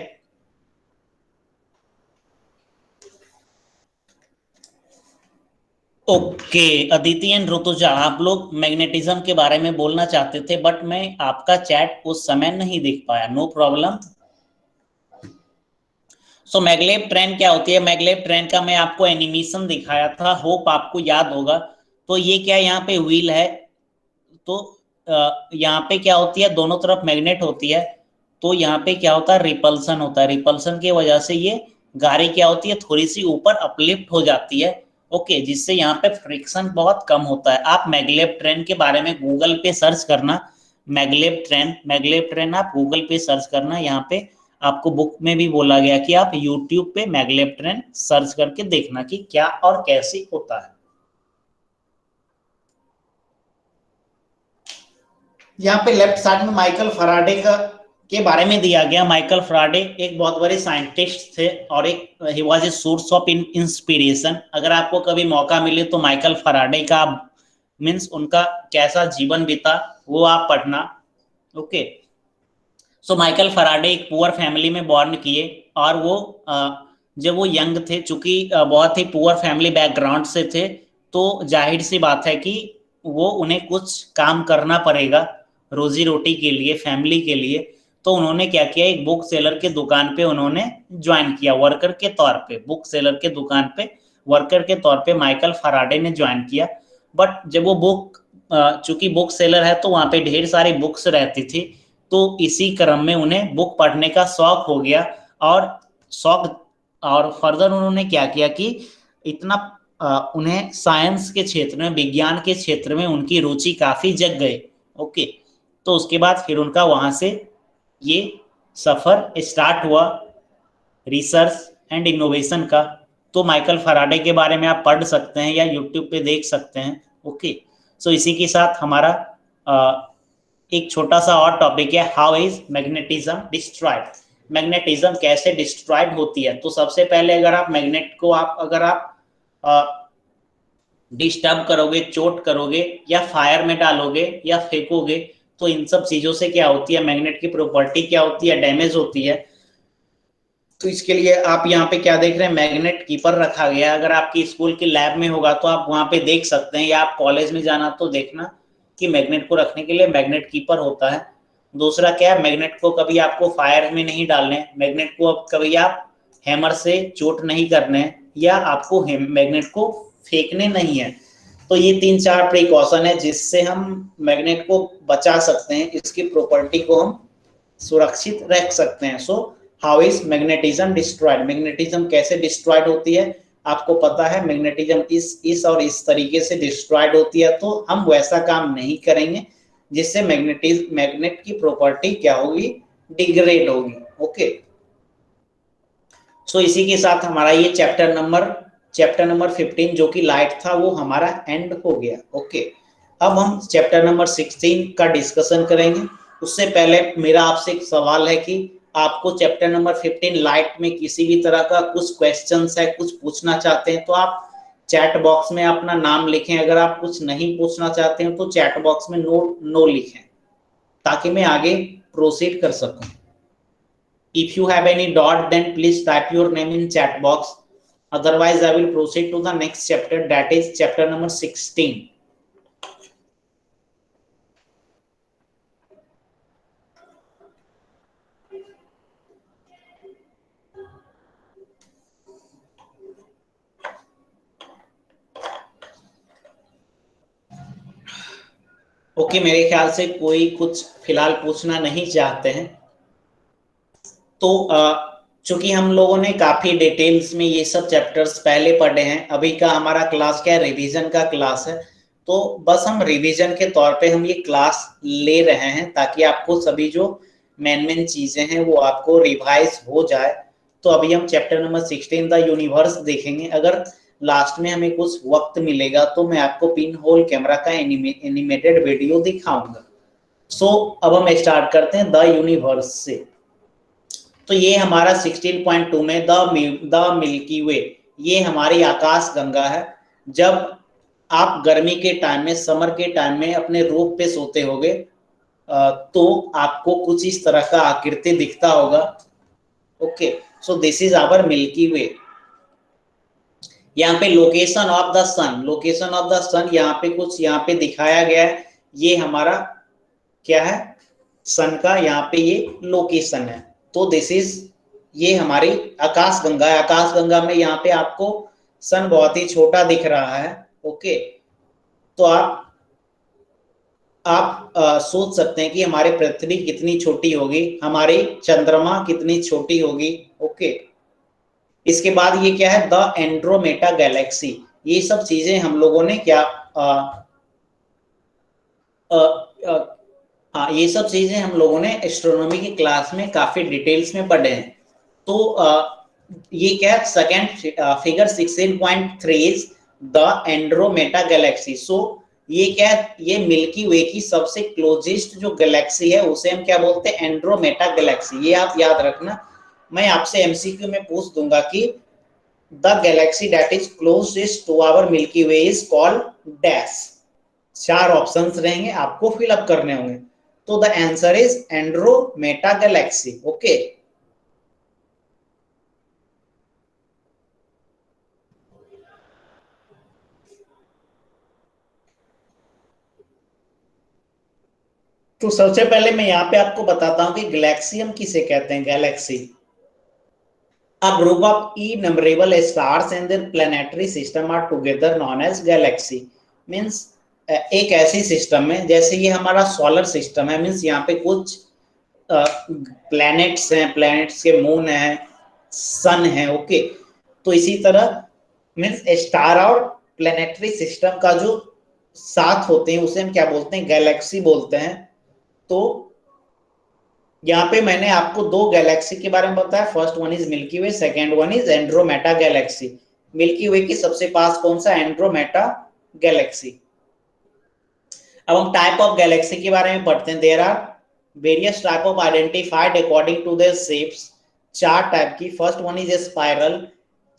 ओके, अदिति एंड ऋतुजा, आप लोग मैग्नेटिज्म के बारे में बोलना चाहते थे, बट मैं आपका चैट उस समय नहीं देख पाया. No problem. So maglev train क्या होती है, मैगलेव ट्रेन का मैं आपको एनिमेशन दिखाया था, होप आपको याद होगा. तो ये क्या, यहाँ पे व्हील है, तो यहाँ पे क्या होती है, दोनों तरफ मैग्नेट होती है, तो यहाँ पे क्या होता है, रिपल्सन होता है. रिपल्सन की वजह से ये गाड़ी क्या होती है, थोड़ी सी ऊपर अपलिफ्ट हो जाती है. ओके, जिससे यहाँ पे फ्रिक्शन बहुत कम होता है. आप मैगलेव ट्रेन के बारे में गूगल पे सर्च करना, मैगलेब ट्रेन आप गूगल पे सर्च करना, यहाँ पे आपको बुक में भी बोला गया कि आप यूट्यूब पे मैगलेब ट्रेन सर्च करके देखना कि क्या और कैसे होता है। यहाँ पे लेफ्ट साइड में माइकल फराडे का के बारे में दिया गया। माइकल फराडे एक बहुत बड़े साइंटिस्ट थे और एक he was a source of inspiration. अगर आपको कभी मौका मिले तो माइकल फराडे का मीन्स उनका कैसा जीवन बीता वो आप पढ़ना। ओके, सो माइकल फराडे एक पुअर फैमिली में बॉर्न किए और वो जब वो यंग थे, चूंकि बहुत ही पुअर फैमिली बैकग्राउंड से थे, तो जाहिर सी बात है कि वो उन्हें कुछ काम करना पड़ेगा रोजी रोटी के लिए, फैमिली के लिए। तो उन्होंने क्या किया, एक बुक सेलर के दुकान पे उन्होंने ज्वाइन किया वर्कर के तौर पे। बुक सेलर के दुकान पे वर्कर के तौर पे माइकल फराडे ने ज्वाइन किया। बट जब वो बुक चूंकि बुक सेलर है तो वहां पे ढेर सारी बुक्स रहती थी, तो इसी क्रम में उन्हें बुक पढ़ने का शौक हो गया और फर्दर उन्होंने क्या किया कि इतना उन्हें साइंस के क्षेत्र में, विज्ञान के क्षेत्र में उनकी रुचि काफी जग गई। ओके, तो उसके बाद फिर उनका वहां से ये सफर स्टार्ट हुआ रिसर्च एंड इनोवेशन का। तो माइकल फराडे के बारे में आप पढ़ सकते हैं या यूट्यूब पे देख सकते हैं। ओके, सो इसी के साथ हमारा एक छोटा सा और टॉपिक है, how is magnetism destroyed. Magnetism कैसे डिस्ट्रॉयड होती है। तो सबसे पहले अगर आप मैग्नेट को अगर आप डिस्टर्ब करोगे, चोट करोगे या फायर में डालोगे या फेंकोगे, तो इन सब चीजों से क्या होती है, मैग्नेट की प्रॉपर्टी क्या होती है, डैमेज होती है। तो इसके लिए आप यहाँ पे क्या देख रहे हैं, मैग्नेट कीपर रखा गया। अगर आपकी स्कूल के लैब में होगा तो आप वहां पे देख सकते हैं, या आप कॉलेज में जाना तो देखना कि मैग्नेट को रखने के लिए मैग्नेट कीपर होता है। दूसरा क्या है, मैग्नेट को कभी आपको फायर में नहीं डालने, मैग्नेट को अब कभी आप हैमर से चोट नहीं करने, या आपको मैग्नेट को फेंकने नहीं है। तो ये 3-4 प्रिकॉशन है जिससे हम मैग्नेट को बचा सकते हैं, इसकी प्रॉपर्टी को हम सुरक्षित रख सकते हैं। So how is magnetism destroyed, magnetism कैसे डिस्ट्रॉयड होती है, आपको पता है मैग्नेटिज्म इस और इस तरीके से डिस्ट्रॉयड होती है। तो हम वैसा काम नहीं करेंगे जिससे मैग्नेट की प्रॉपर्टी क्या होगी, डिग्रेड होगी। ओके, सो इसी के साथ हमारा ये चैप्टर नंबर 15 जो कि लाइट था वो हमारा एंड हो गया। ओके, अब हम चैप्टर नंबर 16 का डिस्कशन करेंगे। उससे पहले मेरा आपसे एक सवाल है कि आपको चैप्टर नंबर 15 लाइट में किसी भी तरह का कुछ क्वेश्चंस है, कुछ पूछना चाहते हैं तो आप चैट बॉक्स में अपना नाम लिखें। अगर आप कुछ नहीं पूछना चाहते हैं तो चैट बॉक्स में नो लिखें, ताकि मैं आगे प्रोसीड कर सकूं। If you have any doubt, then please type your name in chat box. Otherwise, I will proceed to the next chapter, that is chapter number 16. Okay, मेरे ख्याल से कोई कुछ फिलहाल पूछना नहीं चाहते हैं। तो चूंकि हम लोगों ने काफी डिटेल्स में ये सब चैप्टर्स पहले पढ़े हैं, अभी का हमारा क्लास क्या है, रिवीजन का क्लास है। तो बस हम रिवीजन के तौर पे हम ये क्लास ले रहे हैं ताकि आपको सभी जो मेन चीजें हैं वो आपको रिवाइज हो जाए। तो अभी हम चैप्टर नंबर 16 द यूनिवर्स देखेंगे। अगर लास्ट में हमें कुछ वक्त मिलेगा तो मैं आपको पिन होल कैमरा का एनिमेटेड वीडियो दिखाऊंगा। सो अब हम स्टार्ट करते हैं द यूनिवर्स से। तो ये हमारा 16.2 में द मिल्की वे, ये हमारी आकाश गंगा है। जब आप गर्मी के टाइम में, समर के टाइम में अपने रूफ पे सोते होगे तो आपको कुछ इस तरह का आकृति दिखता होगा। Okay, so this is our Milky Way. यहाँ पे location of the sun, location of the sun यहाँ पे कुछ यहाँ पे दिखाया गया है। ये हमारा क्या है, सन का यहाँ पे ये लोकेशन है। तो दिस इज, ये हमारी आकाश गंगा है। आकाश गंगा में यहाँ पे आपको सन बहुत ही छोटा दिख रहा है। ओके, तो आप सोच सकते हैं कि हमारी पृथ्वी कितनी छोटी होगी, हमारी चंद्रमा कितनी छोटी होगी। ओके, इसके बाद ये क्या है, द एंड्रोमेडा गैलेक्सी। ये सब चीजें हम लोगों ने क्या हाँ, ये सब चीजें हम लोगों ने एस्ट्रोनॉमी की क्लास में काफी डिटेल्स में पढ़े हैं। तो ये क्या, second figure 16.3 is the Andromeda galaxy. So ये क्या है, ये मिल्की वे की सबसे क्लोजेस्ट जो गैलेक्सी है उसे हम क्या बोलते हैं, एंड्रोमेटा गैलेक्सी। ये आप याद रखना, मैं आपसे एमसीक्यू में पूछ दूंगा कि the galaxy that is closest to our Milky Way is called dash. 4 options रहेंगे, आपको फिलअप करने होंगे। तो the answer is Andromeda galaxy. Okay, तो सबसे पहले मैं यहाँ पे आपको बताता हूं कि गैलेक्सी हम किसे कहते हैं। Galaxy a group of innumerable stars and their planetary system are together known as galaxy। Means एक ऐसी सिस्टम है, जैसे ये हमारा सोलर सिस्टम है, मीन्स यहाँ पे कुछ प्लैनेट्स हैं, प्लैनेट्स के मून है, सन है। ओके, तो इसी तरह मीन्स स्टार और प्लैनेटरी सिस्टम का जो साथ होते हैं उसे हम क्या बोलते हैं, गैलेक्सी बोलते हैं। तो यहाँ पे मैंने आपको 2 गैलेक्सी के बारे में बताया। First one is Milky Way, second one is Andromeda galaxy. Milky Way के सबसे पास कौन सा, एंड्रोमेटा गैलेक्सी। अब हम टाइप ऑफ गैलेक्सी के बारे में पढ़ते हैं। There are various type of identified according to their shapes. 4 type की। First one is spiral,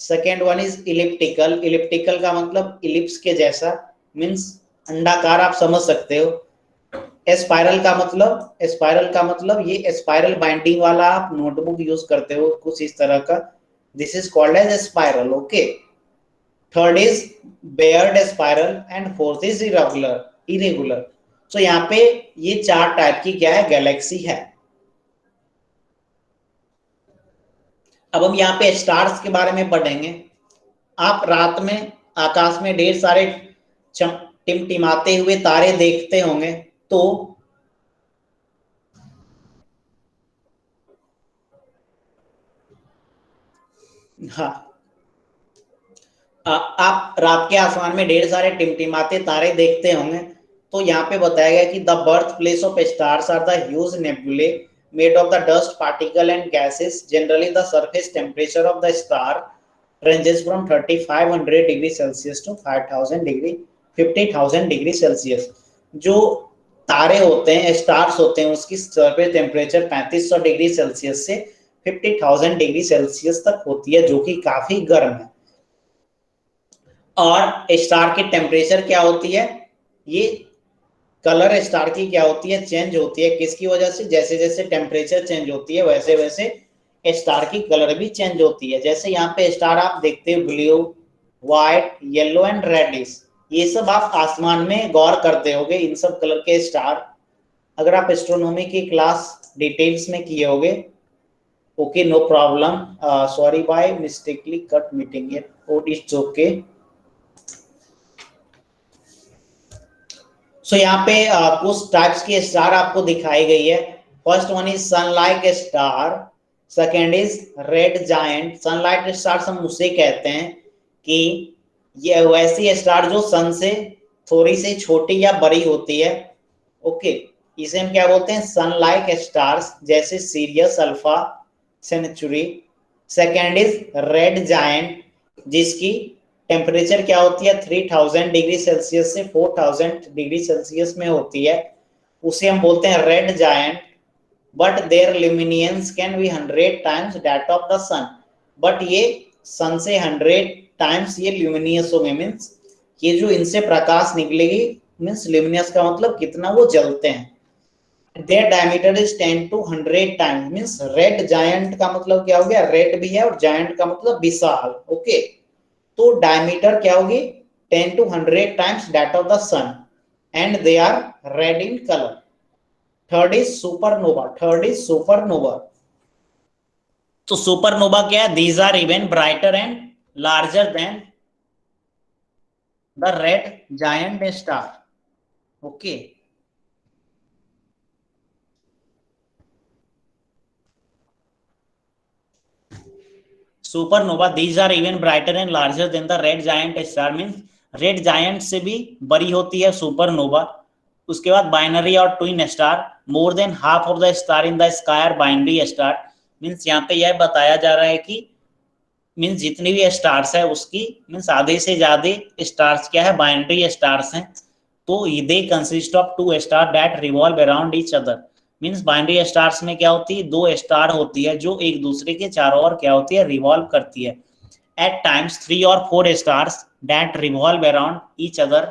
second one is elliptical. Elliptical का मतलब इलिप्स के जैसा, मीन्स अंडाकार, आप समझ सकते हो। स्पाइरल का मतलब ये स्पाइरल बाइंडिंग वाला आप नोटबुक यूज करते हो कुछ इस तरह का, this is called as spiral. Okay, third is barred spiral and fourth is irregular. So यहाँ पे ये 4 टाइप की क्या है, गैलेक्सी है। अब हम यहाँ पे स्टार्स के बारे में पढ़ेंगे। आप रात में आकाश में ढेर सारे टिमटिमाते हुए तारे देखते होंगे। तो हाँ, आप रात के आसमान में ढेर सारे टिमटिमाते तारे देखते होंगे। तो यहाँ पे बताया गया कि the birth place of stars are the huge nebulae made of the dust particle and gases. Generally the surface temperature of the star ranges from 3500 degree Celsius to 50,000 degree Celsius. जो तारे होते हैं, स्टार्स होते हैं, उसकी surface temperature 3500 degree Celsius से 50,000 degree Celsius तक होती है, जो कि काफी गर्म है। और स्टार की टेम्परेचर क्या होती है, ये कलर स्टार की क्या होती है, चेंज होती है। किसकी वजह से, जैसे जैसे टेम्परेचर चेंज होती है वैसे वैसे स्टार की कलर भी चेंज होती है। जैसे यहाँ पे स्टार आप देखते हो blue, white, yellow and reddish. ये सब आप आसमान में गौर करते होगे, इन सब कलर के स्टार, अगर आप एस्ट्रोनॉमी की क्लास डिटेल्स में किए होगे। Okay, no problem, sorry by mistakely cut meeting it, it's okay. So यहाँ पे कुछ टाइप्स की स्टार आपको दिखाई गई है। First one is sunlight star, second is red giant. Sunlight star हम उसे कहते हैं कि ये वैसी स्टार जो सन से थोड़ी सी छोटी या बड़ी होती है। ओके, इसे हम क्या बोलते हैं, सनलाइट स्टार्स, जैसे Sirius, Alpha Centauri. Second is red giant, जिसकी टेम्परेचर क्या होती है, 3000 डिग्री सेल्सियस से 4000 डिग्री सेल्सियस में होती है, उसे हम बोलते हैं red giant. But their luminance can be 100 times that of the sun. But ये सन से 100 टाइम्स ये ल्यूमिनियस होंगे, मीन्स ये जो इनसे प्रकाश निकलेगी, मीन्स ल्यूमिनियस का मतलब कितना वो जलते हैं। Their diameter is 10 to 100 times, means red giant का मतलब क्या हो गया, रेड भी है और जायंट का मतलब विशाल। ओके, तो डायमीटर क्या होगी, 10 to 100 times that of the sun and they are red in colour. Third is supernova. तो सुपरनोवा क्या है, these are even brighter and larger than the red giant star. Okay, supernova, these are even brighter and larger than the red giant star. Means red giant से भी बड़ी होती है supernova. उसके बाद बाइनरी और twin star, more than half of the star in the sky are binary star. Means यहाँ पे यह बताया जा रहा है कि मीन्स जितनी भी स्टार्स है उसकी मीन्स आधे से ज्यादा स्टार्स क्या है, बाइनरी स्टार्स हैं। तो they consist of two star that revolve around each other. Means binary stars में क्या होती है, दो स्टार होती है जो एक दूसरे के चारों ओर क्या होती है, रिवॉल्व करती है। At times 3 or 4 stars that revolve around each other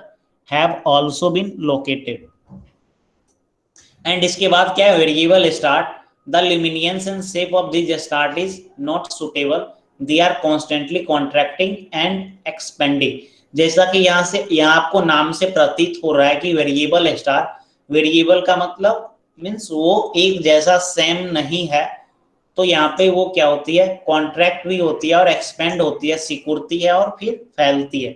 have also been located. And इसके बाद क्या है, variable star, the luminescence and shape of these stars is not suitable, they are constantly contracting and expanding। जैसा कि यहाँ से यहाँ आपको नाम से प्रतीत हो रहा है कि वेरिएबल स्टार, वेरिएबल का मतलब मीन्स वो एक जैसा सेम नहीं है, तो यहाँ पे वो क्या होती है, कॉन्ट्रैक्ट भी होती है और एक्सपेंड होती है, सिकुड़ती है और फिर फैलती है।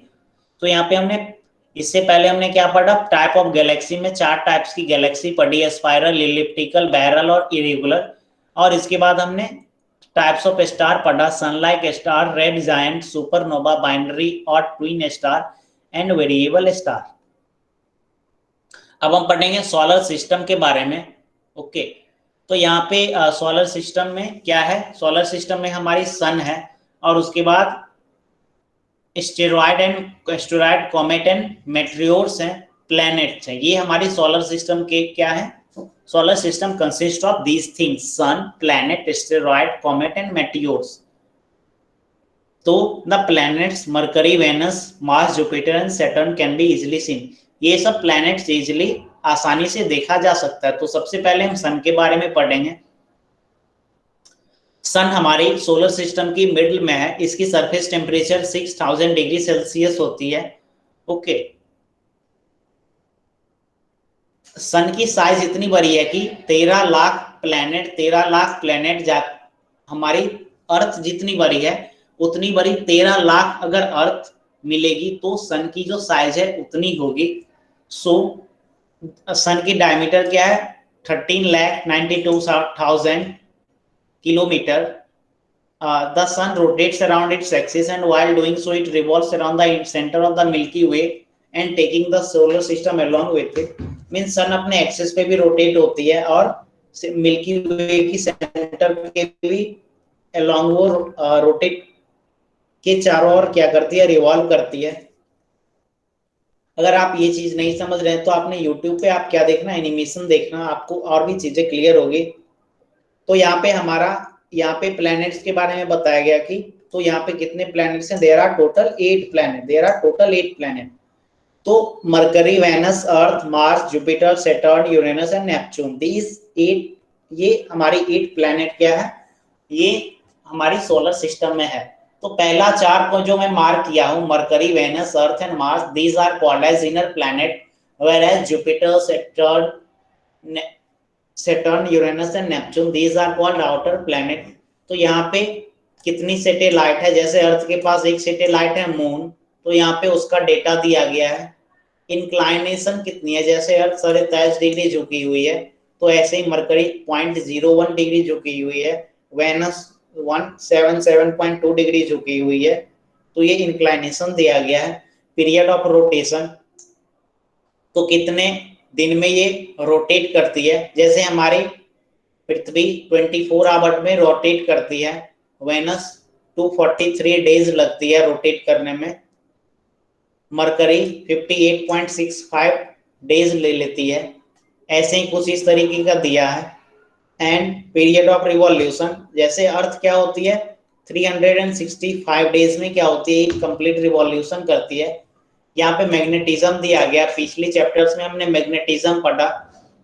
तो यहाँ पे हमने इससे पहले हमने क्या पढ़ा, टाइप ऑफ गैलेक्सी में 4 टाइप्स की गैलेक्सी पढ़ी है, स्पाइरल, इलिप्टिकल, बैरल और इरेगुलर। और इसके बाद हमने टाइप्स ऑफ स्टार पढ़ा, sunlike star, red giant, supernova, binary और twin star and variable star. अब हम पढ़ेंगे सोलर सिस्टम के बारे में। ओके, तो यहाँ पे सोलर सिस्टम में क्या है, सोलर सिस्टम में हमारी सन है और उसके बाद एस्टेरॉयड, कॉमेट एंड मेटेरियोर्स हैं, प्लैनेट्स हैं। ये हमारी सोलर सिस्टम के क्या है, solar system consist of these things, sun, planet, asteroid, comet and meteors. तो the planets Mercury, Venus, Mars, Jupiter and Saturn can be easily seen. ये सब प्लैनेट्स इजिली आसानी से देखा जा सकता है। तो सबसे पहले हम सन के बारे में पढ़ेंगे। सन हमारी सोलर सिस्टम की मिडिल में है, इसकी सरफेस टेम्परेचर 6000 डिग्री सेल्सियस होती है। ओके, सन की साइज इतनी बड़ी है कि 13 लाख प्लेनेट हमारी अर्थ जितनी बड़ी है उतनी बड़ी 13 लाख अगर अर्थ मिलेगी तो सन की जो साइज है उतनी होगी। सो सन की डायमीटर क्या है, 13,92,000 kilometer. The sun rotates around its axis and while doing so it revolves around the center of the Milky Way and taking the solar system along with it. Means sun अपने axis पे भी rotate होती है और milky वे की centre के भी along वो रोटेट के चारों ओर क्या करती है, रिवॉल्व करती है। अगर आप ये चीज नहीं समझ रहे हैं तो आपने YouTube पे आप क्या देखना, एनिमेशन देखना, आपको और भी चीजें क्लियर होगी। तो यहाँ पे हमारा यहाँ पे प्लैनेट्स के बारे में बताया गया कि तो यहाँ पे कितने प्लैनेट्स हैं, देयर आर टोटल 8 प्लैनेट। तो Mercury, Venus, Earth, Mars, Jupiter, Saturn, Uranus and Neptune, these 8, ये हमारी 8 प्लैनेट क्या है, ये हमारी सोलर सिस्टम में है। तो पहला 4 को जो मैं मार्क किया हूँ, Mercury, Venus, Earth and Mars, these are called as inner planet, whereas Jupiter, Saturn, Uranus and Neptune, these are called outer planet. तो यहाँ पे कितनी सैटेलाइट है, जैसे अर्थ के पास एक सैटेलाइट है मून, तो यहाँ पे उसका डेटा दिया गया है। इंक्लाइनेशन कितनी है, जैसे अर्थ 23.5 डिग्री झुकी हुई है तो ऐसे ही मरकरी 0.01 डिग्री झुकी हुई है, वेनस 177.2 डिग्री झुकी हुई है। तो ये इंक्लाइनेशन दिया गया है। पीरियड ऑफ रोटेशन, तो कितने दिन में ये रोटेट करती है, जैसे हमारी पृथ्वी 24 आवर में रोटेट करती है, वेनस 243 डेज लगती है रोटेट करने में, मरकरी 58.65 डेज ले लेती है। ऐसे ही कुछ इस तरीके का दिया है। एंड पीरियड ऑफ रिवॉल्यूशन, जैसे अर्थ क्या होती है 365 डेज में क्या होती है, कंप्लीट रिवॉल्यूशन करती है। यहाँ पे मैग्नेटिज्म दिया गया, पिछले चैप्टर्स में हमने मैग्नेटिज्म पढ़ा,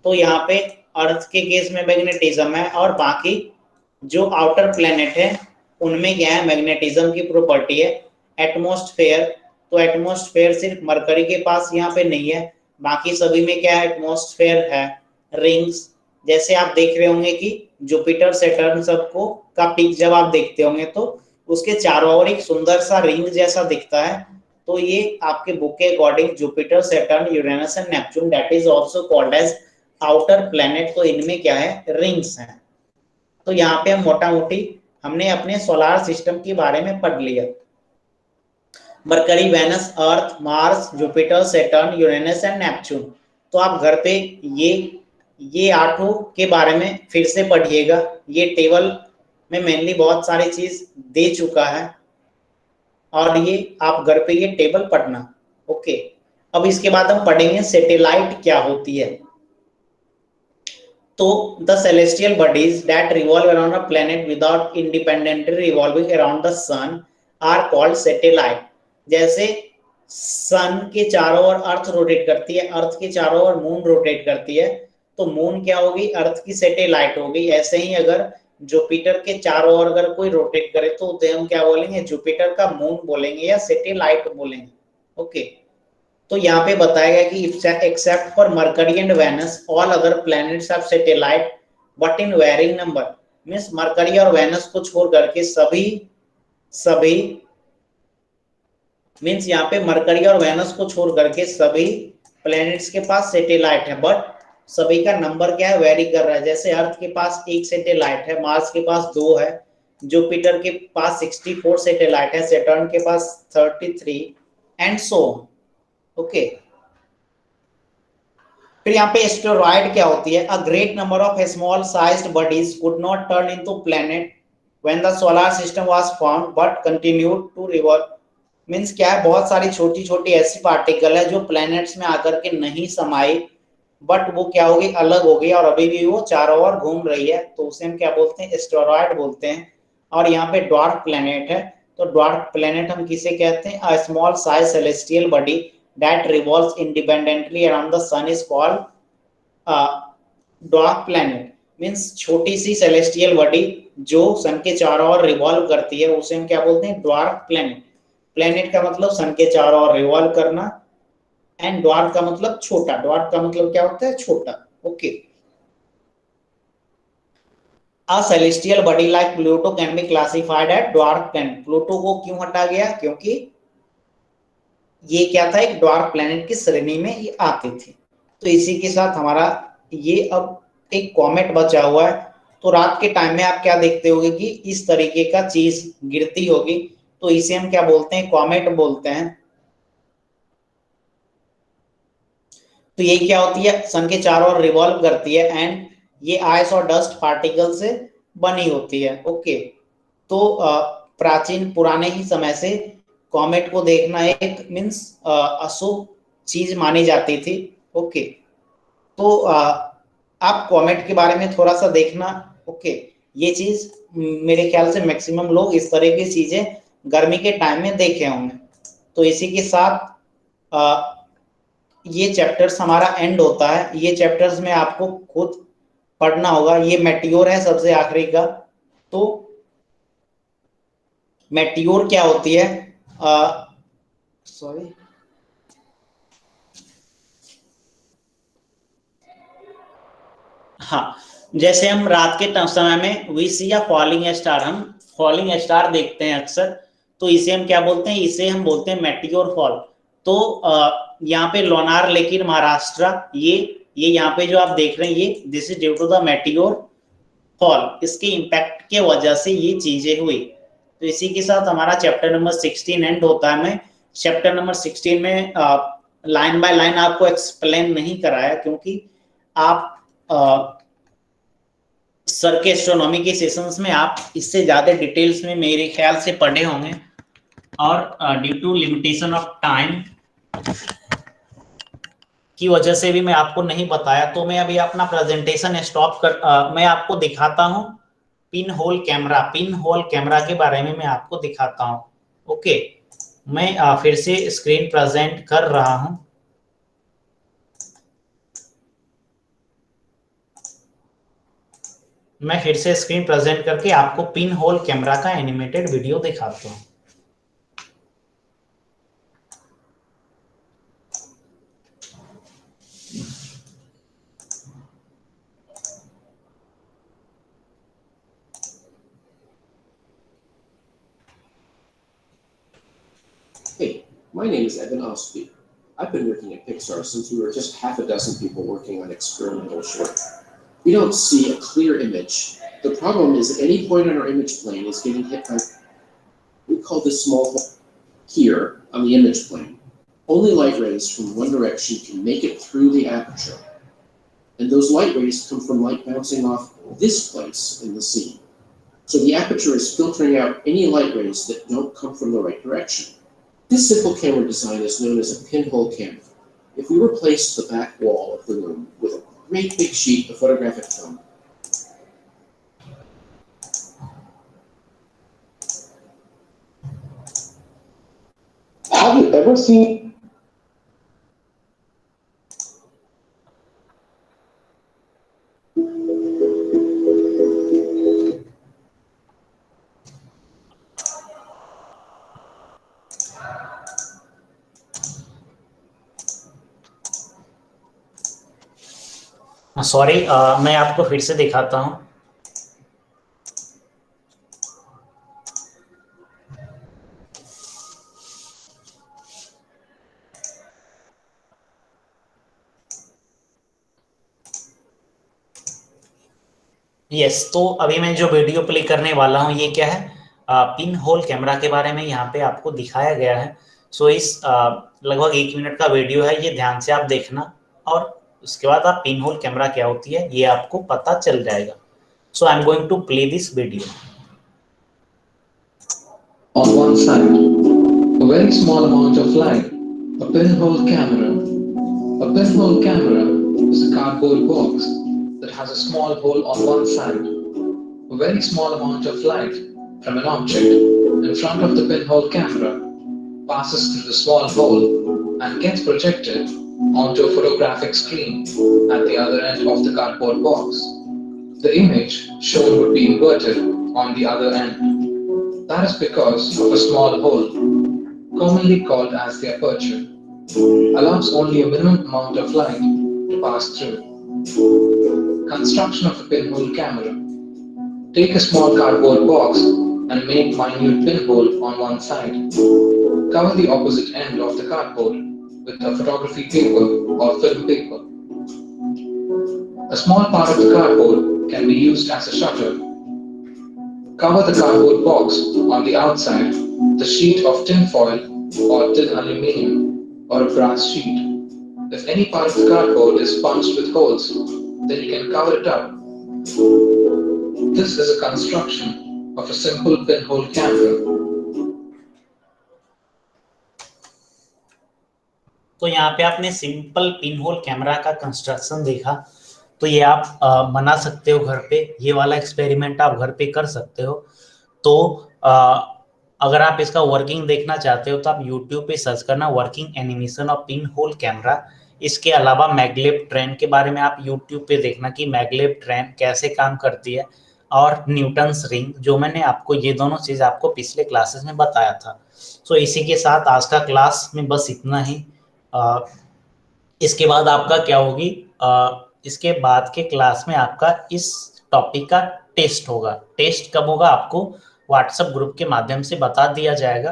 तो यहाँ पे अर्थ के केस में मैग्नेटिज्म है और बाकी जो आउटर प्लेनेट है उनमें क्या है, मैग्नेटिज्म की प्रॉपर्टी है। एटमॉस्फेयर, तो एटमॉस्फेयर सिर्फ मरकरी के पास यहाँ पे नहीं है, बाकी सभी में क्या है, एटमॉस्फेयर है। रिंग्स, जैसे आप देख रहे होंगे कि जुपिटर, सैटर्न सबको का पिक जब आप देखते होंगे तो उसके चारों ओर एक सुंदर सा रिंग जैसा दिखता है। तो ये आपके बुक के according Jupiter, Saturn, Uranus and Neptune that is also called as outer planet. तो इनमें क्या है, रिंग्स हैं। तो यहाँ पे हम मोटा मोटी हमने अपने सोलर सिस्टम के बारे में पढ़ लिया। Mercury, Venus, Earth, Mars, Jupiter, Saturn, Uranus and Neptune, तो आप घर पे ये 8 के बारे में फिर से पढ़िएगा। ये टेबल में मेनली बहुत सारी चीज दे चुका है और ये आप घर पे ये टेबल पढ़ना। ओके, अब इसके बाद हम पढ़ेंगे सैटेलाइट क्या होती है। तो the celestial bodies that revolve around a planet without independently revolving around the sun are called satellite. जैसे सन के चारों ओर अर्थ रोटेट करती है, अर्थ के चारों ओर मून रोटेट करती है, तो मून क्या होगी, अर्थ की सैटेलाइट होगी। ऐसे ही अगर जुपिटर के चारों ओर अगर कोई रोटेट करे तो उसे हम क्या बोलेंगे, जुपिटर का मून बोलेंगे या सैटेलाइट बोलेंगे। ओके, तो यहाँ पे बताया गया कि except for Mercury and Venus all other planets have satellite but in varying number. Means Mercury और वेनस को छोड़ करके सभी मींस यहाँ पे मरकरी और वेनस को छोड़ करके सभी प्लैनेट्स के पास सैटेलाइट है, बट सभी का नंबर क्या है, वेरी कर रहा है। जैसे अर्थ के पास 1 सैटेलाइट है, मार्स के पास 2 है, जुपिटर के पास 64 सैटेलाइट है, सैटर्न के पास 33 एंड सो। ओके, फिर यहाँ पे एस्टेरॉइड क्या होती है, a great number of small sized bodies could not turn into planet when the solar system was formed but continued to revolve. Means क्या है, बहुत सारी छोटी छोटी ऐसी पार्टिकल है जो प्लैनेट्स में आकर के नहीं समाई, बट वो क्या होगी, अलग हो गई और अभी भी वो चारों ओर घूम रही है, तो उसे हम क्या बोलते हैं, एस्टेरॉइड बोलते हैं। और यहाँ पे ड्वार्फ प्लैनेट है, तो ड्वार्फ प्लैनेट हम किसे कहते हैं, a small size celestial body that revolves independently around the sun is called dwarf planet। Means छोटी सी सेलेस्टियल बॉडी जो सन के चारों ओर रिवॉल्व करती है उसे हम क्या बोलते हैं, ड्वार्फ प्लैनेट। प्लैनेट का मतलब सन के चारों ओर रिवॉल्व करना, एंड ड्वार्फ का मतलब छोटा। ड्वार्फ का मतलब क्या होता है, छोटा। Okay, A celestial body like Pluto can be classified as dwarf planet। Pluto को क्यों हटा गया, क्योंकि ये क्या था, एक ड्वार्फ प्लैनेट की श्रेणी में ये आते थे। तो इसी के साथ हमारा ये अब एक कॉमेट बचा हुआ है। तो रात के टाइम में आप क्या देखते होगे कि इस तरीके का चीज गिरती होगी, तो इसे हम क्या बोलते हैं, कॉमेट बोलते हैं। तो ये क्या होती है, सन के चारों ओर रिवॉल्व करती है एंड ये आइस और डस्ट पार्टिकल से बनी होती है। ओके, तो प्राचीन पुराने ही समय से कॉमेट को देखना एक मींस अशुभ चीज मानी जाती थी। ओके, तो आप कॉमेट के बारे में थोड़ा सा देखना। ओके, ये चीज मेरे ख्याल से मैक्सिमम लोग इस तरह की चीजें गर्मी के टाइम में देखे होंगे। तो इसी के साथ ये चैप्टर्स हमारा एंड होता है। ये चैप्टर्स में आपको खुद पढ़ना होगा। ये मेटियोर है सबसे आखिरी का। तो मेटियोर क्या होती है, सॉरी हाँ, जैसे हम रात के समय में वी सी या फॉलिंग स्टार, हम फॉलिंग स्टार देखते हैं अक्सर, तो इसे हम क्या बोलते हैं, इसे हम बोलते हैं मेटियोर फॉल। तो यहाँ पे लोनार लेकिन महाराष्ट्र, ये यहाँ पे जो आप देख रहे हैं ये this is due to the meteor fall. इसके इम्पैक्ट के वजह से ये चीजें हुई। तो इसी के साथ हमारा चैप्टर नंबर 16 एंड होता है। मैं चैप्टर नंबर 16 में लाइन बाय लाइन आपको एक्सप्लेन नहीं कराया, क्योंकि आप सर के एस्ट्रोनॉमी के सेशंस में आप इससे ज्यादा डिटेल्स में मेरे ख्याल से पढ़े होंगे, और due to limitation of time की वजह से भी मैं आपको नहीं बताया। तो मैं अभी अपना प्रेजेंटेशन स्टॉप कर मैं आपको दिखाता हूँ pin hole camera. Pin hole camera के बारे में मैं आपको दिखाता हूँ। ओके, मैं फिर से स्क्रीन प्रेजेंट कर रहा हूँ। मैं फिर से स्क्रीन प्रेजेंट करके आपको पिन होल कैमरा का एनिमेटेड वीडियो दिखाता हूँ। Hey, my name is Evan Ostby. I've been working at Pixar since we were just half a dozen people working on experimental short. We don't see a clear image. The problem is any point on our image plane is getting hit by, we call this small hole here on the image plane. Only light rays from one direction can make it through the aperture. And those light rays come from light bouncing off this place in the scene. So the aperture is filtering out any light rays that don't come from the right direction. This simple camera design is known as a pinhole camera. If we replace the back wall of the room with a great big sheet of photographic film, have you ever seen sorry, मैं आपको फिर से दिखाता हूं। Yes, तो अभी मैं जो वीडियो प्ले करने वाला हूं ये क्या है, पिन होल कैमरा के बारे में यहाँ पे आपको दिखाया गया है। सो इस लगभग 1 मिनट का वीडियो है, ये ध्यान से आप देखना और उसके बाद आप पिन होल कैमरा क्या होती है ये आपको पता चल जाएगा। So I am going to play this video. On one side, a very small amount of light, a pinhole camera. A pinhole camera is a cardboard box that has a small hole on one side. A very small amount of light from an object in front of the pinhole camera passes through the small hole and gets projected onto a photographic screen at the other end of the cardboard box. The image shown would be inverted on the other end. That is because of a small hole, commonly called as the aperture, allows only a minimum amount of light to pass through. Construction of a pinhole camera. Take a small cardboard box and make minute pinhole on one side. Cover the opposite end of the cardboard with a photography paper or film paper. A small part of the cardboard can be used as a shutter. Cover the cardboard box on the outside with a sheet of tin foil or tin aluminium or a brass sheet. If any part of the cardboard is punched with holes, then you can cover it up. This is a construction of a simple pinhole camera. तो यहाँ पे आपने simple pinhole camera का construction देखा। तो ये आप बना सकते हो घर पे, ये वाला एक्सपेरिमेंट आप घर पे कर सकते हो। तो अगर आप इसका वर्किंग देखना चाहते हो तो आप YouTube पे सर्च करना working animation of pinhole camera. इसके अलावा मैगलेब ट्रेन के बारे में आप YouTube पे देखना कि मैगलेब ट्रेन कैसे काम करती है, और न्यूटन्स रिंग, जो मैंने आपको ये दोनों चीज आपको पिछले क्लासेस में बताया था। सो इसी के साथ आज का क्लास में बस इतना ही। इसके बाद आपका क्या होगी, इसके बाद के क्लास में आपका इस टॉपिक का टेस्ट होगा। टेस्ट कब होगा आपको व्हाट्सएप ग्रुप के माध्यम से बता दिया जाएगा।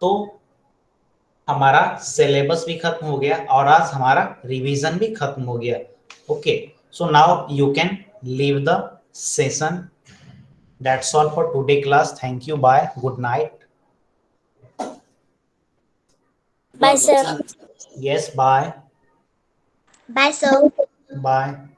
तो हमारा सिलेबस भी खत्म हो गया और आज हमारा रिवीजन भी खत्म हो गया। Okay, so now you can leave the session. That's all for today class. Thank you, bye, good night. Bye, sir. Yes, bye. Bye, sir. Bye.